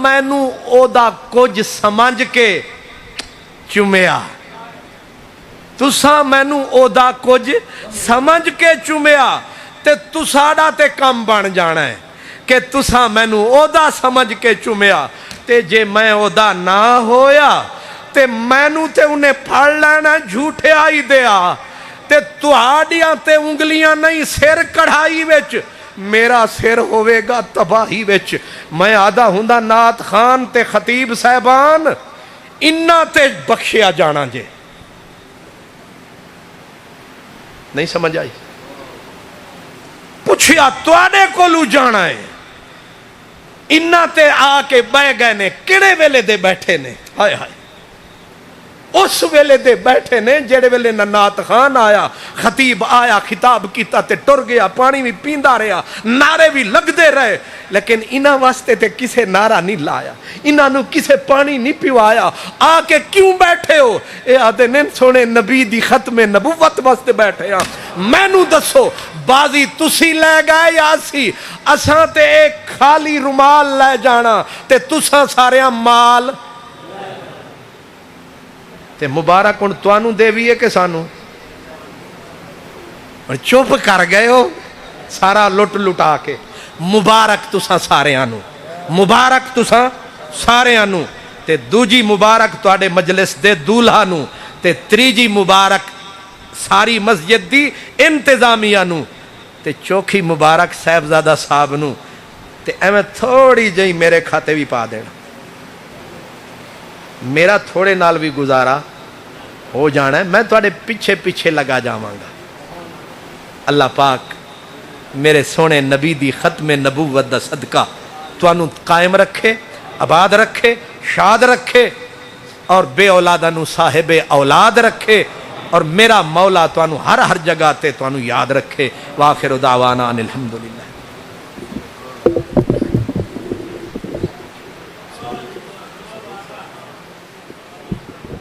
مینو او دا کچھ سمجھ کے چومیا تساں مینو او دا کچھ سمجھ کے چومیا تے تساڑا تے کم بن جانا ہے کہ تساں مینو او دا سمجھ کے چومیا تے جے میں او دا نہ ہویا تے مینو تے انہیں پھڑ لینا جھوٹے آئی دیا تے تہاڈیاں تے انگلیاں نہیں سر کڑھائی وچ میرا سر ہوئے گا تباہی وچ میں آدھا ہوندا نعت خان تے خطیب صاحبان انہاں تے بخشیا جانا جے نہیں سمجھ آئی پوچھیا تواڈے کولو جانا ہے انہاں تے آ کے بہ گئے نے کیڑے ویلے دے بیٹھے نے ہائے ہائے اس ویلے دے بیٹھے نے جڑے ویلے نعت خان آیا خطیب آیا خطاب کیتا تے ٹر گیا پانی بھی پیندا رہا نعرے بھی لگ دے رہے لیکن انہاں واسطے تے کسے نعرہ نہیں لایا انہاں نو کسے پانی نہیں پیوایا آ کے کیوں بیٹھے ہو اے آدھے نے سونے نبی دی ختم نبوت واسطے بیٹھے ہاں مینوں دسو بازی تسی لے گئے یا اسی اساں تے ایک خالی رومال لے جانا تے تساں ساریاں مال تے مبارک ان توانو دیوی ہے کہ سانو اور چوپ کر گئے ہو سارا لٹ لٹا کے مبارک تساں سارے آنو مبارک تساں ਸਾਰਿਆਂ ਨੂੰ, ਤੇ ਦੂਜੀ ਮੁਬਾਰਕ ਤੁਹਾਡੇ ਮਜਲਿਸ ਦੇ ਦੂਲਹਾ ਨੂੰ, ਤੇ ਤੀਜੀ ਮੁਬਾਰਕ ਸਾਰੀ ਮਸਜਿਦ ਦੀ ਇੰਤਜ਼ਾਮੀਆ ਨੂੰ, ਤੇ ਚੌਥੀ ਮੁਬਾਰਕ ਸਾਹਿਬਜ਼ਾਦਾ ਸਾਹਿਬ ਨੂੰ, ਤੇ ਐਵੇਂ ਥੋੜੀ ਜਿਹੀ ਮੇਰੇ ਖਾਤੇ ਵੀ ਪਾ ਦੇਣਾ। ਮੇਰਾ ਥੋੜੇ ਨਾਲ ਵੀ ਗੁਜ਼ਾਰਾ ਹੋ ਜਾਣਾ, ਮੈਂ ਤੁਹਾਡੇ ਪਿੱਛੇ ਪਿੱਛੇ ਲਗਾ ਜਾਵਾਂਗਾ। اللہ پاک میرے سونے نبی دی ختم نبوت دا صدقہ توانو قائم رکھے، آباد رکھے، شاد رکھے، اور بے اولادہ نو صاحب اولاد رکھے، اور میرا مولا توانو ہر ہر جگہ تے توانو یاد رکھے۔ وآخر دعوانا ان الحمدللہ۔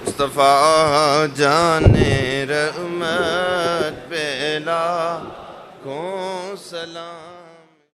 مصطفیٰ جان رحمت پہ لاکھوں سلام۔